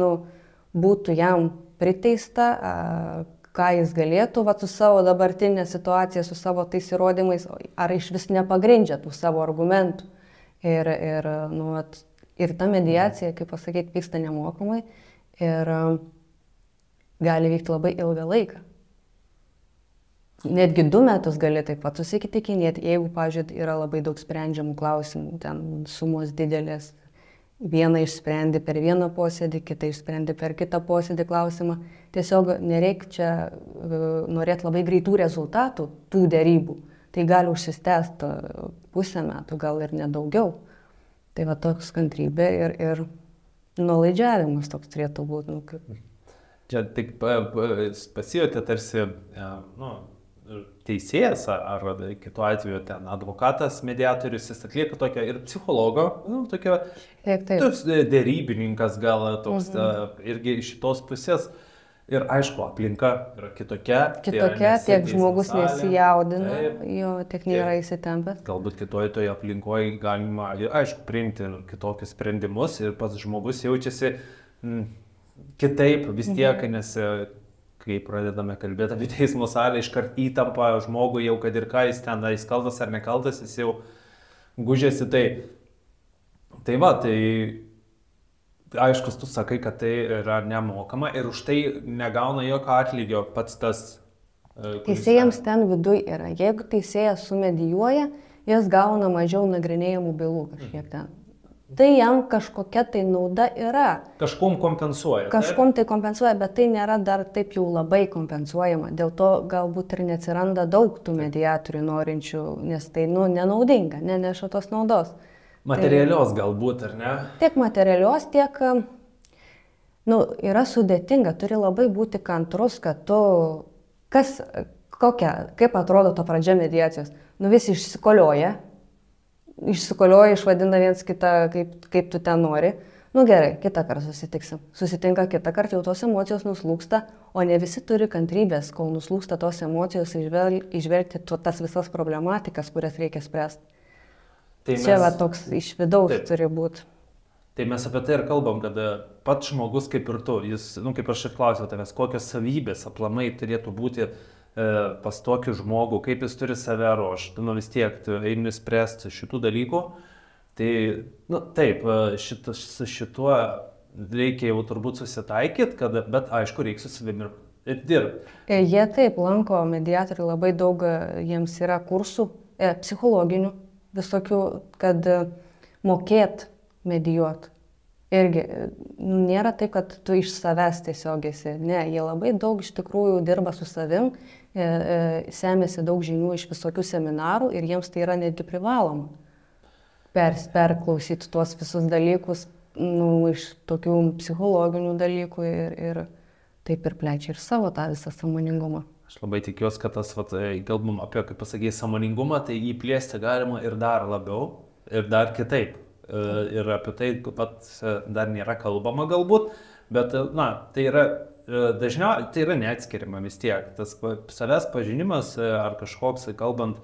būtų jam priteista, ką jis galėtų su savo dabartinė situacija, su savo tais įrodymais, ar iš vis nepagrindžia tų savo argumentų. Ir ta mediacija, kaip pasakyti, vyksta nemokamai ir gali vykti labai ilgą laiką. Netgi 2 metus gali taip pat susitikinėti, jeigu, pavyzdžiui, yra labai daug sprendžiamų klausimų, ten sumos didelės. Vieną išsprendi per vieną posėdį, kitą išsprendi per kitą posėdį klausimą. Tiesiog nereikia čia norėti labai greitų rezultatų tų derybų. Tai gali užsistęsti pusę metų, gal ir nedaugiau. Tai toks kantrybė ir nuolaidžiavimas toks turėtų būti. Čia tik pasijutė tarsi teisėjas ar kitu atveju ten advokatas, mediatorius, jis atlieka tokią ir psichologo, tokia derybininkas gal toks irgi iš šitos pusės. Ir aišku, aplinka yra kitokia. Tiek žmogus nesijaudina, tiek nėra įsitempęs. Galbūt toje aplinkoje galima, aišku, priimti kitokius sprendimus ir pats žmogus jaučiasi kitaip vis tiek, nes kai pradedame kalbėti apie teismo salę, iškart įtampa žmogui jau, kad ir ką jis ten, jis kaltas ar nekaltas, jis jau gužėsi tai. Tai aišku, tu sakai, kad tai yra nemokama ir už tai negauna jokio atlygio pats tas. Teisėjams ten viduj yra. Jeigu teisėjas sumedijuoja, jis gauna mažiau nagrinėjamų bylų kažkiek ten. Tai jam kažkokia tai nauda yra. Kažkom kompensuoja. Kažkom tai kompensuoja, bet tai nėra dar taip jau labai kompensuojama. Dėl to galbūt ir neatsiranda daug tų mediatorių norinčių, nes tai nenaudinga, neneša tos naudos. Materialios galbūt, ar ne? Tiek materialios, tiek yra sudėtinga, turi labai būti kantrus, kad tu, kaip atrodo to pradžia mediacijos, visi išsikolioja, išvadina viens kitą, kaip tu ten nori. Gerai, kitą kartą susitiksim. Susitinka kitą kartą, jau tos emocijos nuslūksta, o ne visi turi kantrybės, kol nuslūksta tos emocijos, išvelgti tas visas problematikas, kurias reikia spręsti. Čia toks iš vidaus turi būti. Tai mes apie tai ir kalbam, kad pats žmogus kaip ir tu, jis, kaip aš ir klausiau tavęs, kokios savybės aplamai turėtų būti pas tokį žmogų, kaip jis turi save ruošti, vis tiek tu eini spręsti šitų dalykų. Tai, taip, su šituo reikia jau turbūt susitaikyti, bet aišku, reikia su savimi ir dirbti. Jie taip lanko, mediatoriai labai daug, jiems yra kursų psichologinių visokių, kad mokėt medijuot. Irgi nėra taip, kad tu iš savęs tiesiog esi. Ne, jie labai daug iš tikrųjų dirba su savim, semėsi daug žinių iš visokių seminarų ir jiems tai yra netgi privaloma. Perklausyti tuos visus dalykus iš tokių psichologinių dalykų ir taip ir plečia ir savo tą visą sąmoningumą. Aš labai tikiuosi, kad tas, kalbam apie, kaip pasakėjai, sąmoningumą, tai jį plėsti galima ir dar labiau, ir dar kitaip. Ir apie tai pat dar nėra kalbama galbūt, bet, tai yra dažniausiai, tai yra neatskiriama vis tiek. Tas savęs pažinimas ar kažkoks, kalbant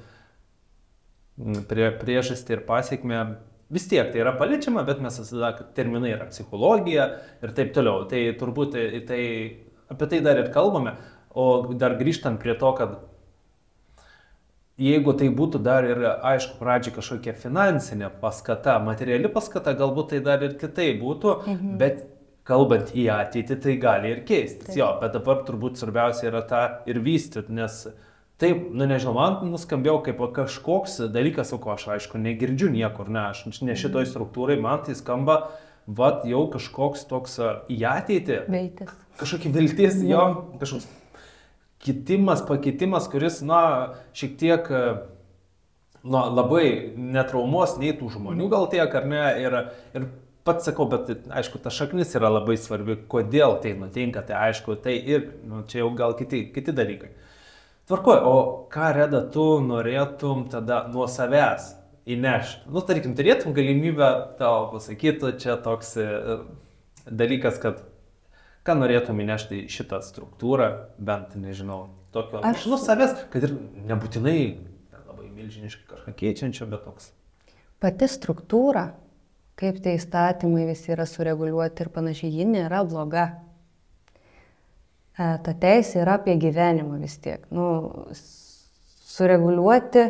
priežastį ir pasiekmę, vis tiek tai yra paliečiama, bet mes visada terminai yra psichologija ir taip toliau. Tai turbūt apie tai dar ir kalbame, o dar grįžtant prie to, kad jeigu tai būtų dar ir, aišku, pradžiai kažkokia finansinė paskata, materiali paskata, galbūt tai dar ir kitaip būtų, bet kalbant į ateitį, tai gali ir keistis. Jo, bet dabar turbūt svarbiausia yra tą ir vystyti, nes taip, nežinau, man nuskambėjo kaip kažkoks dalykas, o ko aš, aišku, negirdžiu niekur, ne šitoj struktūrai, man tai skamba, jau kažkoks toks į ateitį, kažkokia viltis, jo, kažkoks pakitimas, kuris, šiek tiek, labai netraumuos nei tų žmonių gal tiek, ar ne, ir pats sakau, bet, aišku, ta šaknis yra labai svarbi, kodėl tai nutinka, tai aišku, tai ir, čia jau gal kiti dalykai. Tvarkoj, o ką, Reda, tu norėtum tada nuo savęs įnešti? Tarkim, turėtum galimybę tau pasakyti, čia toks dalykas, kad ką norėtum įnešti į šitą struktūrą, bent, nežinau, tokio, savęs, kad ir nebūtinai labai milžiniškai kažką keičiančio, bet toks. Pati struktūra, kaip tie įstatymai visi yra sureguliuoti ir panašiai, ji nėra bloga. Ta teisė yra apie gyvenimą vis tiek. Sureguliuoti,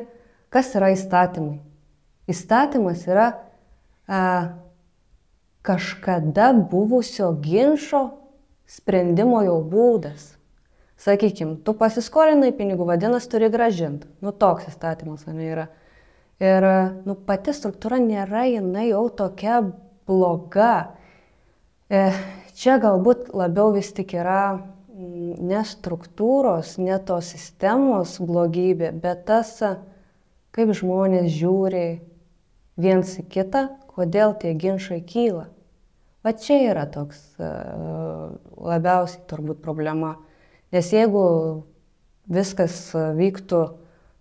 kas yra įstatymai. Įstatymas yra kažkada buvusio ginčo sprendimo jau būdas. Sakykime, tu pasiskolinai pinigų, vadinasi, turi grąžinti. Toks įstatymas yra. Ir pati struktūra nėra jinai jau tokia bloga. Čia galbūt labiau vis tik yra ne struktūros, ne tos sistemos blogybė, bet tas, kaip žmonės žiūri viens į kitą, kodėl tie ginčai kyla. Va čia yra toks labiausiai turbūt problema. Nes jeigu viskas vyktų,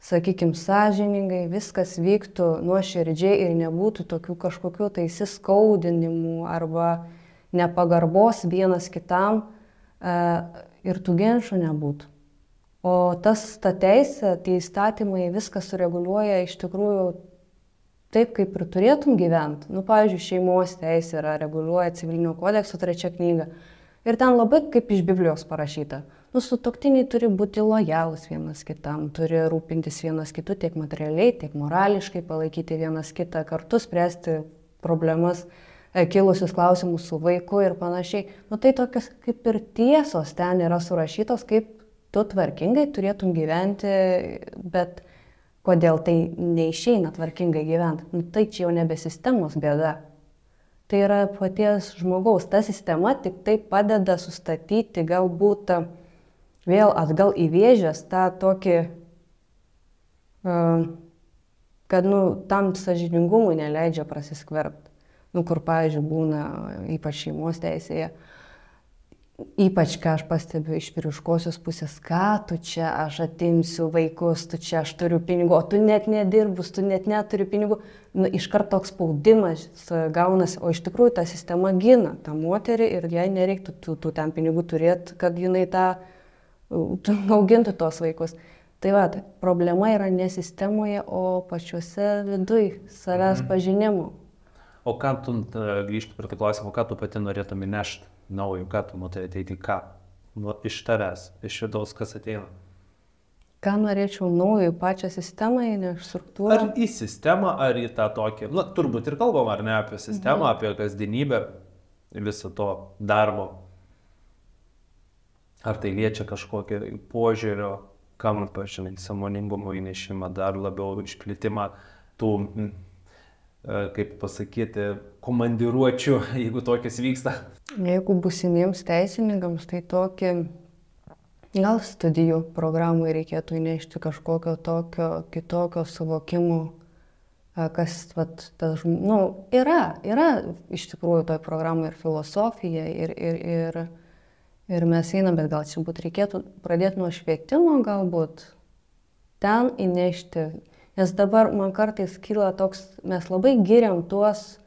sakykime, sąžiningai, viskas vyktų nuoširdžiai ir nebūtų tokių kažkokių tai įsiskaudinimų arba nepagarbos vienas kitam ir tų ginčų nebūtų. O ta teisė, tie įstatymai viską sureguliuoja iš tikrųjų taip, kaip ir turėtum gyventi. Pavyzdžiui, šeimos teisė yra reguliuoja civilinio kodekso 3 knygą. Ir ten labai kaip iš Biblijos parašyta. Sutuoktiniai turi būti lojalūs vienas kitam, turi rūpintis vienas kitu tiek materialiai, tiek morališkai, palaikyti vienas kitą, kartu spręsti problemas, kilusius klausimus su vaiku ir panašiai. Tai tokios kaip ir tiesos ten yra surašytos, kaip tu tvarkingai turėtum gyventi, bet kodėl tai neišeina tvarkingai gyventi? Tai čia jau nebe sistemos bėda. Tai yra paties žmogaus. Ta sistema tik tai padeda sustatyti galbūt vėl atgal į vėžes tą tokį, kad tam sąžiningumui neleidžia prasiskverbti. Kur, pavyzdžiui, būna ypač šeimos teisėje, ypač, ką aš pastebiu iš vyriškosios pusės, ką tu čia, aš atimsiu vaikus, tu čia, aš turiu pinigų, o tu net nedirbus, tu net neturi pinigų. Iškart toks spaudimas gaunasi, o iš tikrųjų ta sistema gina tą moterį ir jai nereiktų tų ten pinigų turėti, kad jinai augintų tos vaikus. Tai problema yra ne sistemoje, o pačiuose viduj savęs pažinimu. O ką tu, grįžti prie to klausimo, ką tu pati norėtum įnešti naujo, ką tu matai ateiti, ką? Iš tavęs, iš vidaus, kas ateina? Ką norėčiau naujo į pačią sistemą, į struktūrą? Ar į sistemą, ar į tą tokį, turbūt ir kalbam, ar ne, apie sistemą, apie kasdienybę, visą to darbo. Ar tai liečia kažkokį požiūrio, kam, pažinai, sąmoningumo įnešimą, dar labiau išplitimą tų, kaip pasakyti, komandiruočių, jeigu tokias vyksta? Jeigu būsimiems teisininkams, tai tokį gal studijų programai reikėtų įnešti kažkokio tokio kitokio suvokimo, kas, tas, yra iš tikrųjų toj programai ir filosofija, ir mes einam, bet gal čia reikėtų pradėti nuo švietimo galbūt, ten įnešti, nes dabar man kartais kyla toks, mes labai giriam tuos,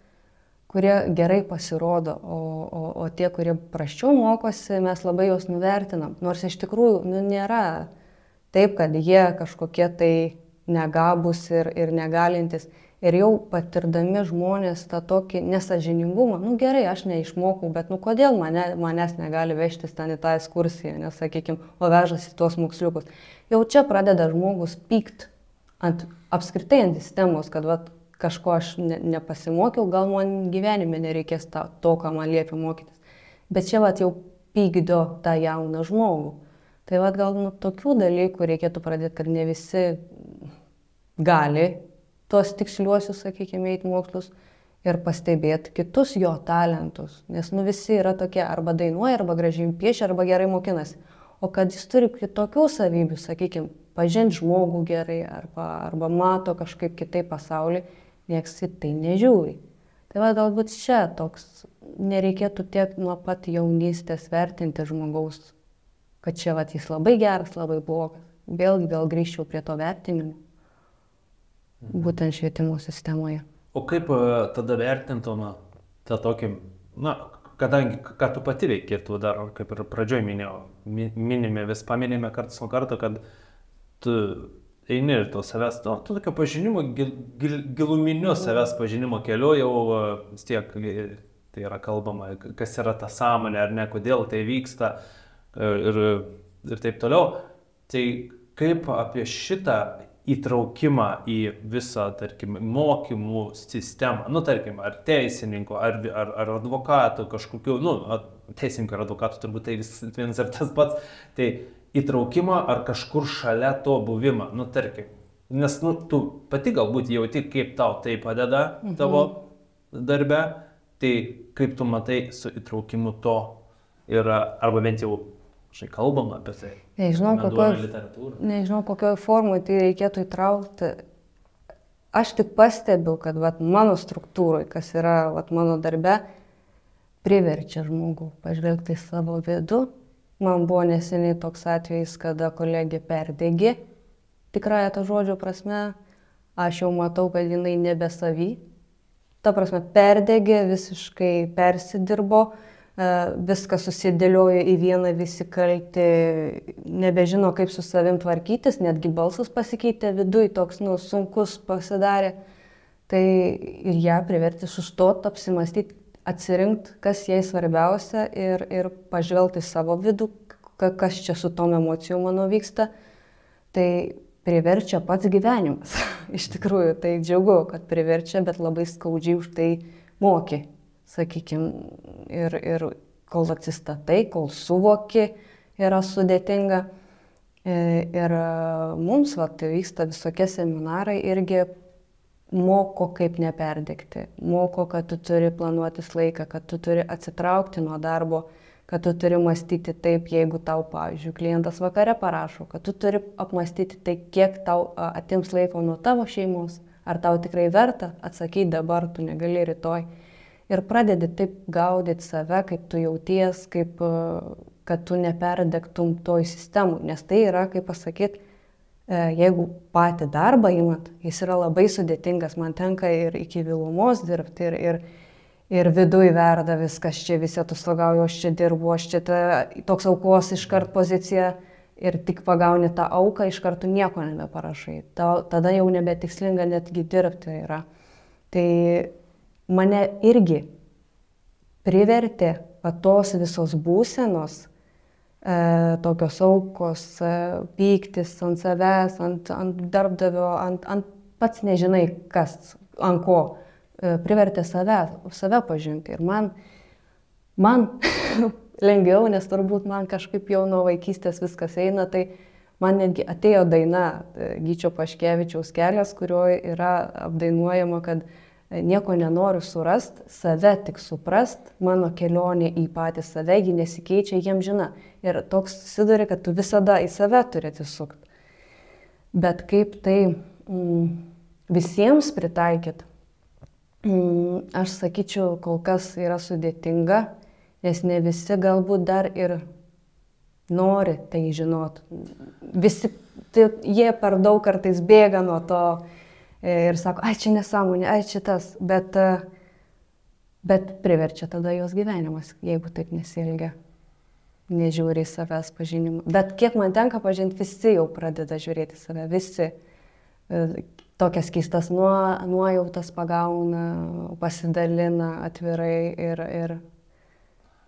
kurie gerai pasirodo, o tie, kurie prasčiau mokosi, mes labai juos nuvertinam, nors iš tikrųjų nėra taip, kad jie kažkokie tai negabūs ir negalintis. Ir jau patirdami žmonės tą tokį nesąžiningumą, gerai, aš neišmokau, bet kodėl manęs negali vežtis ten į tą ekskursiją, nes, sakykime, o vežasi tuos moksliukus. Jau čia pradeda žmogus pykt apskritai ant sistemos, kad kažko aš nepasimokiau, gal man gyvenime nereikės to, ką man liepia mokytis. Bet čia jau pykdo tą jauną žmogų. Tai gal tokių dalykų reikėtų pradėti, kad ne visi gali tuos tiksliuosius, sakykime, eiti mokslus ir pastebėti kitus jo talentus. Nes visi yra tokie, arba dainuoja, arba gražiai piešia, arba gerai mokinasi. O kad jis turi kitokių savybių, sakykime, pažinti žmogų gerai, arba mato kažkaip kitaip pasaulį, nieks į tai nežiūri. Tai galbūt čia toks, nereikėtų tiek nuo pat jaunystės vertinti žmogaus, kad čia jis labai geras, labai blogas. Vėlgi gal grįžčiau prie to vertinimo. Būtent švietimo sistemoje. O kaip tada vertintume tą tokį, kadangi, ką tu pati veiki, tu dar, kaip ir pradžioj minėjau, vis paminėjome kartas nuo karto, kad tu eini ir to savęs, tu tokio pažinimo, giluminiu savęs pažinimo keliu jau vis tiek tai yra kalbama, kas yra ta sąmonė ar ne, kodėl tai vyksta ir taip toliau. Tai kaip apie šitą įtraukimą į visą, tarkim, mokymų sistemą, tarkim, ar teisininko, ar advokatų kažkokių, teisininko ir advokatų turbūt tai vienas ir tas pats, tai įtraukimą ar kažkur šalia to buvimą, tarkim, nes tu pati galbūt jauti, kaip tau tai padeda tavo darbe, tai kaip tu matai su įtraukimu to yra, arba bent jau kalbama apie tai. Nežinau, kokioje formoje tai reikėtų įtraukti. Aš tik pastebiu, kad mano struktūroje, kas yra mano darbe, priverčia žmogų pažvelgti į savo vidų. Man buvo neseniai toks atvejis, kada kolegė perdegė, tikrąją to žodžio prasme. Aš jau matau, kad jinai nebesavy. Ta prasme, perdegė, visiškai persidirbo. Viskas susidėliojo į vieną, visi kalti, nebežino, kaip su savim tvarkytis, netgi balsas pasikeitė viduj, toks sunkus pasidarė. Tai ir ją privertė sustoti, apsimastyti, atsirinkti, kas jai svarbiausia ir pažvelgti į savo vidų, kas čia su tom emocijom mano vyksta. Tai priverčia pats gyvenimas. Iš tikrųjų, tai džiaugu, kad priverčia, bet labai skaudžiai už tai moki. Sakykime, ir kol atsistatai, kol suvoki, yra sudėtinga. Ir mums vyksta visokie seminarai irgi moko, kaip neperdegti. Moko, kad tu turi planuotis laiką, kad tu turi atsitraukti nuo darbo, kad tu turi mąstyti taip, jeigu tau, pavyzdžiui, klientas vakare parašo, kad tu turi apmąstyti tai, kiek tau atims laiko nuo tavo šeimos, ar tau tikrai verta atsakyti dabar, tu negali rytoj. Ir pradedi taip gaudyti save, kaip tu jauties, kad tu neperdegtum toj sistemų. Nes tai yra, kaip pasakyti, jeigu patį darbą imat, jis yra labai sudėtingas. Man tenka ir iki vėlumos dirbti, ir viduj verda viskas, čia visi atostogauja, aš čia dirbu, aš čia toks aukos iškart pozicija. Ir tik pagauni tą auką, iš karto nieko nebeparašai. Tada jau nebetikslinga netgi dirbti yra. Tai mane irgi privertė tos visos būsenos, tokios aukos, pyktis ant savęs, ant darbdavio, ant pats nežinai kas, ant ko, privertė save pažinti. Ir man lengviau, nes turbūt man kažkaip jau nuo vaikystės viskas eina, tai man netgi atėjo daina Gyčio Paškevičiaus Kelias, kurioje yra apdainuojama, kad nieko nenoriu surast, save tik suprast, mano kelionė į patį save, ji nesikeičia, jiem žina. Ir toks susiduri, kad tu visada į save turi atsisukti. Bet kaip tai visiems pritaikyti, aš sakyčiau, kol kas yra sudėtinga, nes ne visi galbūt dar ir nori tai žinot. Visi, jie per daug kartais bėga nuo to ir sako, ai čia nesąmonė, ai čia tas, bet priverčia tada jos gyvenimas, jeigu taip nesielgia, nežiūri į savęs pažinimą. Bet kiek man tenka pažinti, visi jau pradeda žiūrėti save, visi tokias keistas nuojautas pagauna, pasidalina atvirai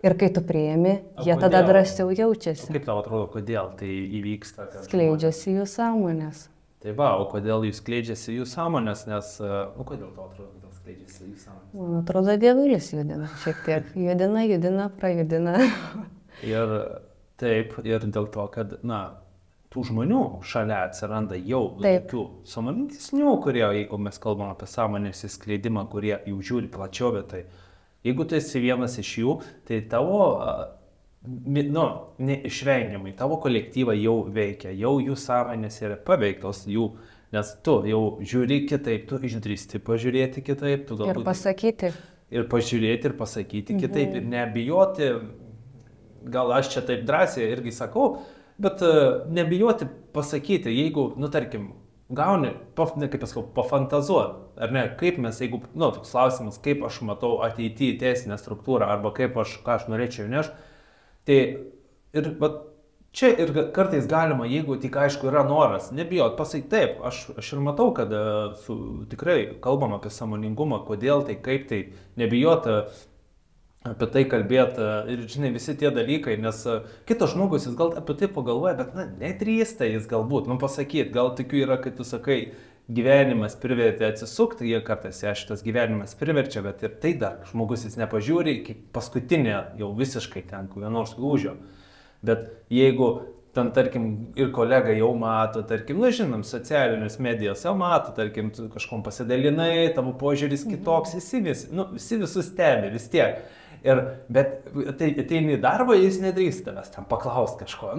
ir kai tu priimi, jie tada drąsiau jaučiasi. Kaip tau atrodo, kodėl tai įvyksta? Skleidžiasi jų sąmonės. Tai va, o kodėl jūs skleidžiasi jų sąmonės, nes, kodėl tau atrodo, kodėl skleidžiasi jų sąmonės? Man atrodo, dievulis judina šiek tiek. Judina, prajudina. Ir taip, ir dėl to, kad, tų žmonių šalia atsiranda jau tokių sąmoningesnių, kurie, jeigu mes kalbam apie sąmonės įskleidimą, kurie jau žiūri plačiau, bet tai jeigu tu esi vienas iš jų, tai tavo, neišvengiamai, tavo kolektyvą jau veikia, jau jų sąmonės yra paveiktos jų, nes tu jau žiūri kitaip, tu išdrįsti pažiūrėti kitaip, tu galbūt... Ir pasakyti. Ir pažiūrėti, ir pasakyti kitaip, ir nebijoti, gal aš čia taip drąsiai irgi sakau, bet nebijoti pasakyti, jeigu, tarkim, gauni, kaip pasakau, pafantazuoti, ar ne, kaip mes, jeigu, toks klausimas, kaip aš matau ateityje teisinę struktūrą, arba ką aš norėčiau nešti, tai ir čia ir kartais galima, jeigu tik aišku yra noras, nebijot, pasakyti taip, aš ir matau, kad tikrai kalbam apie sąmoningumą, kodėl tai, kaip tai, nebijot apie tai kalbėti ir, žinai, visi tie dalykai, nes kitas žmogus, jis gal apie tai pagalvoja, bet, nedrįsta jis galbūt, pasakyti, gal tikiu yra, kai tu sakai, gyvenimas privertė atsisukti, jie kartais šitas gyvenimas priverčia, bet ir tai dar žmogus jis nepažiūri, iki paskutinė jau visiškai ten, nors lūžio. Bet jeigu ten, tarkim, ir kolega jau mato, tarkim, žinom, socialinės medijos jau mato, tarkim, tu kažkom pasidalinai, tavo požiūris kitoks, visi visus stebi, vis tiek. Bet ateini į darbą, jis nedrįsta tavęs ten paklausti kažko,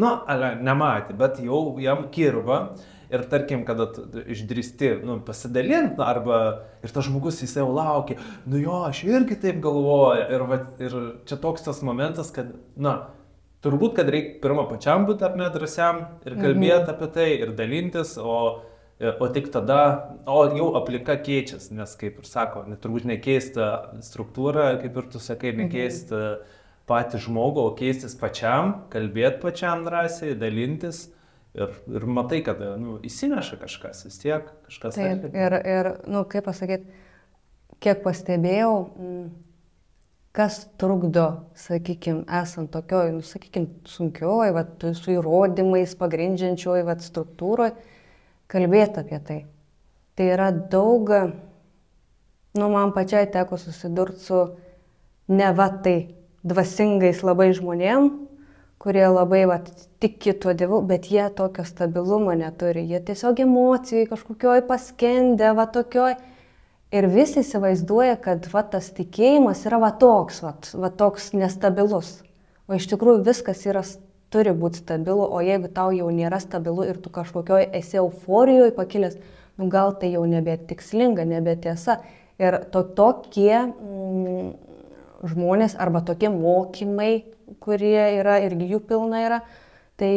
nematė, bet jau jam kirba ir tarkim, kada išdrįsti pasidalinti, arba ir tas žmogus jis jau laukia, jo, aš irgi taip galvoju, ir čia toks tas momentas, kad, turbūt, kad reikia pirmą pačiam būti ar nedrąsiam ir kalbėti apie tai ir dalintis, o tik tada, jau aplinka keičiasi, nes kaip ir sako, turbūt nekeista struktūra, kaip ir tu sakai, nekeista patį žmogų, o keistis pačiam, kalbėti pačiam drąsiai, dalintis ir matai, kad įsineša kažkas, vis tiek kažkas. Taip, ir kaip pasakyti, kiek pastebėjau, kas trukdo, sakykime, esant tokioj, sunkioj, su įrodymais pagrindžiančioj, struktūroj, kalbėti apie tai. Tai yra daug, man pačiai teko susidurti su tai dvasingais labai žmonėm, kurie labai tiki tuo Dievu, bet jie tokio stabilumo neturi. Jie tiesiog emocijai kažkokioj paskendę, tokioj. Ir visi įsivaizduoja, kad tas tikėjimas yra toks nestabilus. O iš tikrųjų viskas turi būti stabilu, o jeigu tau jau nėra stabilu ir tu kažkokioj esi euforijoje pakilęs, gal tai jau nebetikslinga, nebetiesa. Ir tokie žmonės arba tokie mokymai, kurie yra, irgi jų pilna yra, tai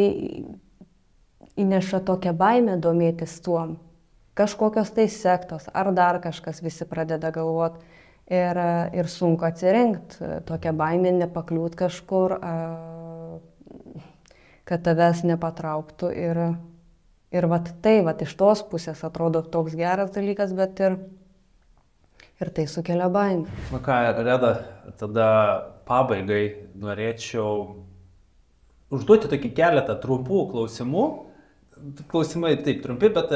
įneša tokią baimę domėtis tuom. Kažkokios tai sektos ar dar kažkas visi pradeda galvoti ir sunku atsirinkti tokią baimę, nepakliūt kažkur, kad tavęs nepatrauktų ir iš tos pusės atrodo toks geras dalykas, bet ir tai sukelia baimę. Ką, Reda, tada pabaigai norėčiau užduoti tokį keletą trumpų klausimų. Klausimai taip trumpi, bet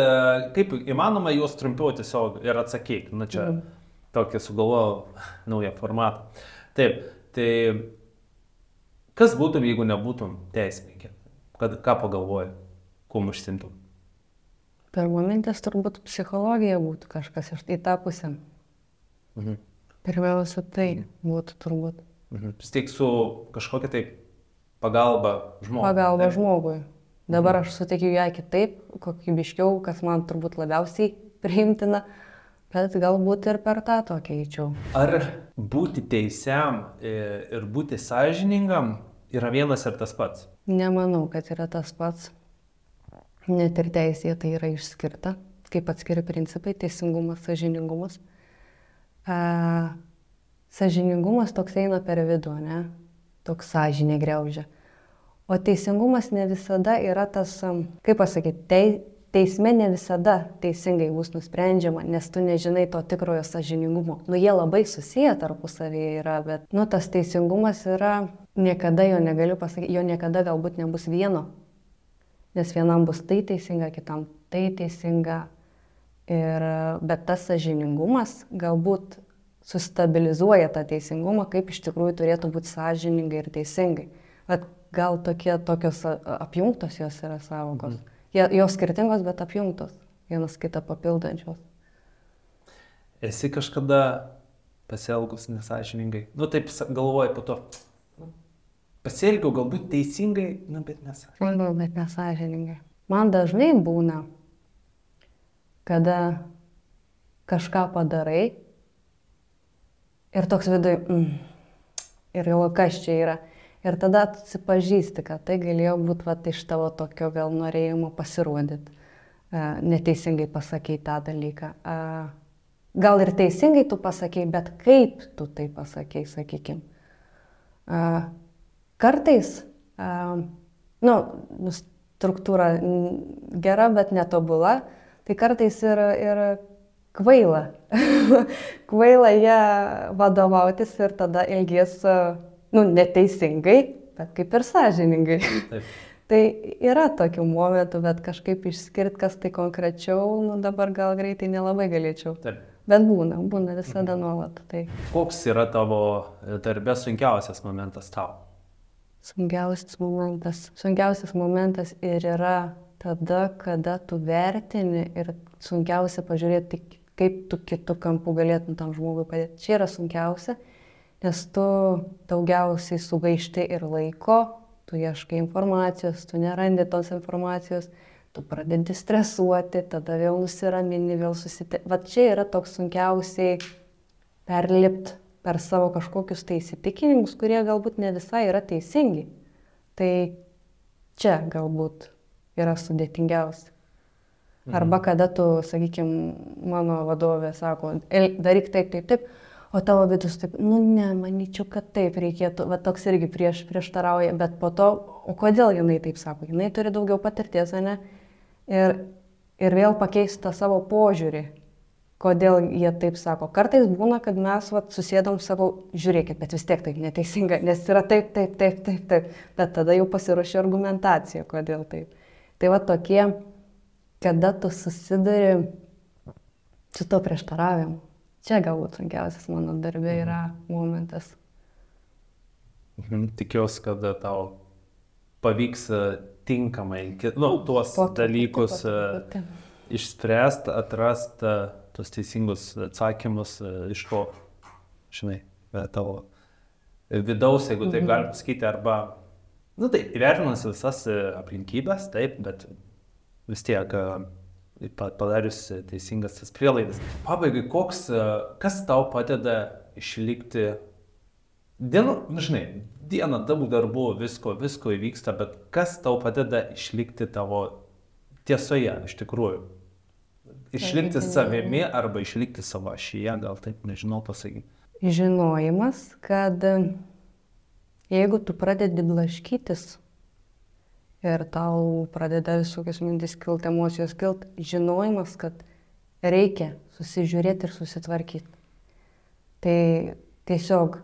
kaip įmanoma juos trumpiau tiesiog ir atsakyti. Čia tokį sugalvojau naują formatą. Taip, tai Kas būtum, jeigu nebūtum teisininkė? Ką pagalvoji, kuo užsimtum? Pirma mintis turbūt psichologija būtų kažkas į tą pusę. Pirmiausia, tai būtų turbūt. Vis tiek su kažkokia tai pagalba žmogui. Pagalba žmogui. Dabar aš suteikiu ją kitaip, kokybiškiau, kas man turbūt labiausiai priimtina, bet galbūt ir per tą tokią eičiau. Ar būti teisiam ir būti sąžiningam yra vienas ir tas pats? Nemanau, kad yra tas pats. Net ir teisėje tai yra išskirta, kaip atskiri principai - teisingumas, sąžiningumas. Sąžiningumas toks eina per vidų, ne? Toks sąžinė griaužia. O teisingumas ne visada yra tas, kaip pasakyti, teisme ne visada teisingai bus nusprendžiama, nes tu nežinai to tikrojo sąžiningumo. Jie labai susiję tarpusavyje yra, bet, tas teisingumas yra, niekada jo negaliu pasakyti, jo niekada galbūt nebus vieno. Nes vienam bus tai teisinga, kitam tai teisinga. Bet tas sąžiningumas galbūt sustabilizuoja tą teisingumą, kaip iš tikrųjų turėtų būti sąžiningai ir teisingai. Bet gal tokios apjungtos jos yra sąvokos. Jos skirtingos, bet apjungtos. Vienas kitą papildančios. Esi kažkada pasielgus nesąžiningai? Taip galvoji po to. Pasielgiau galbūt teisingai, bet nesąžiningai. Bet nesąžiningai. Man dažnai būna, kada kažką padarai ir toks vidui, ir jau kas čia yra. Ir tada atsipažįsti, kad tai galėjo būti iš tavo tokio gal norėjimo pasirodyti, neteisingai pasakyti tą dalyką. Gal ir teisingai tu pasakei, bet kaip tu tai pasakei, sakykim. Kartais, struktūra gera, bet netobula, tai kartais ir kvaila. Kvaila ją vadovautis ir tada elgiesi, neteisingai, bet kaip ir sąžiningai. Taip. Tai yra tokių momentų, bet kažkaip išskirti, kas tai konkrečiau, dabar gal greitai nelabai galėčiau. Taip. Bet būna visada nuolat. Tai. Koks yra tavo darbe sunkiausias momentas tau? Sunkiausias momentas ir yra tada, kada tu vertini ir sunkiausia pažiūrėti, kaip tu kitų kampų galėtum tam žmogui padėti. Čia yra sunkiausia, nes tu daugiausiai sugaišti ir laiko, tu ieškai informacijos, tu nerandi tos informacijos, tu pradedi stresuoti, tada vėl nusiramini, vėl Vat čia yra toks sunkiausiai perlipti per savo kažkokius tai įsitikinimus, kurie galbūt ne visai yra teisingi. Tai čia galbūt yra sudėtingiausia. Arba kada tu, sakykime, mano vadovė sako, daryk taip, o tavo vidus taip, ne, manyčiau, kad taip reikėtų, va toks irgi prieštarauja, bet po to, o kodėl jinai taip sako, jinai turi daugiau patirties, ne? Ir vėl pakeisti tą savo požiūrį. Kodėl jie taip sako. Kartais būna, kad mes susėdom savo, žiūrėkit, bet vis tiek taip neteisinga, nes yra taip. Bet tada jau pasiruošia argumentacija, kodėl taip. Tai tokie, kada tu susiduri su to prieštaravimu. Čia galbūt sunkiausias mano darbė yra momentas. Tikiuosi, kad tau pavyks tinkamai tuos dalykus išspręsti, atrasti tos teisingus atsakymus iš to, tavo vidaus, jeigu taip galim pasakyti, arba, taip, įvertinus visas aplinkybės, taip, bet vis tiek padarius teisingas tas prielaidas. Pabaigai, kas tau padeda išlikti dieną daug darbų, visko įvyksta, bet kas tau padeda išlikti tavo tiesoje, iš tikrųjų? Išlikti savimi arba išlikti savo ašyje, gal taip, nežinau pasakyti. Žinojimas, kad jeigu tu pradedi blaškytis ir tau pradeda visokios mintis kilti, emocijos kilti, žinojimas, kad reikia susižiūrėti ir susitvarkyti. Tai tiesiog,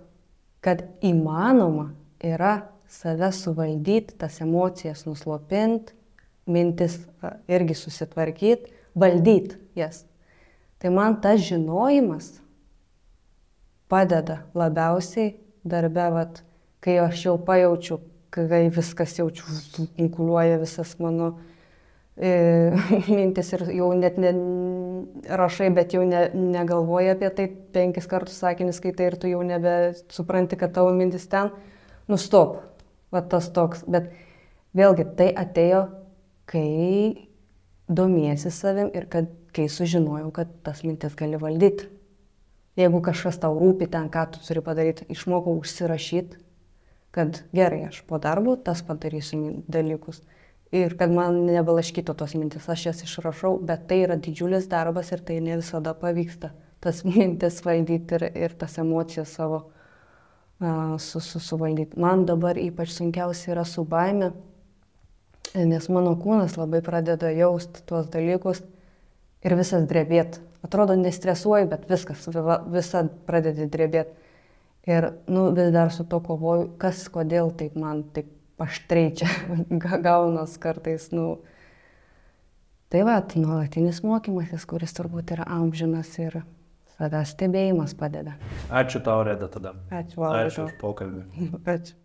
kad įmanoma yra save suvaldyti, tas emocijas nuslopinti, mintis irgi susitvarkyti, valdyti jas. Tai man tas žinojimas padeda labiausiai darbe, kai aš jau pajaučiu, kai viskas jaučiu, kunkuliuoja visas mano mintis ir jau net rašai, bet jau negalvoji apie tai 5 kartus sakinį skaitai ir tu jau nebesupranti, kad tavo mintis ten, stop, va tas toks. Bet vėlgi tai atėjo, kai domiesi savim ir kai sužinojau, kad tas mintis gali valdyti. Jeigu kažkas tau rūpi ten, ką tu turi padaryti, išmokau užsirašyti, kad gerai, aš po darbo tas padarysiu dalykus. Ir kad man nebelaškytų tos mintis, aš jas išrašau, bet tai yra didžiulis darbas ir tai ne visada pavyksta. Tas mintis valdyti ir tas emocijas savo suvaldyti. Man dabar ypač sunkiausia yra su baime, nes mano kūnas labai pradeda jausti tuos dalykus ir visas drebėti. Atrodo, nestresuoju, bet viskas, visa pradeda drebėti. Ir vis dar su to kovoju, kodėl taip man taip aštriai čia gaunas kartais. Tai va, nuolatinis mokymasis, kuris turbūt yra amžinas ir savęs stebėjimas padeda. Ačiū tau, Reda, tada. Ačiū, Valdas. Ačiū už pokalbį. Ačiū.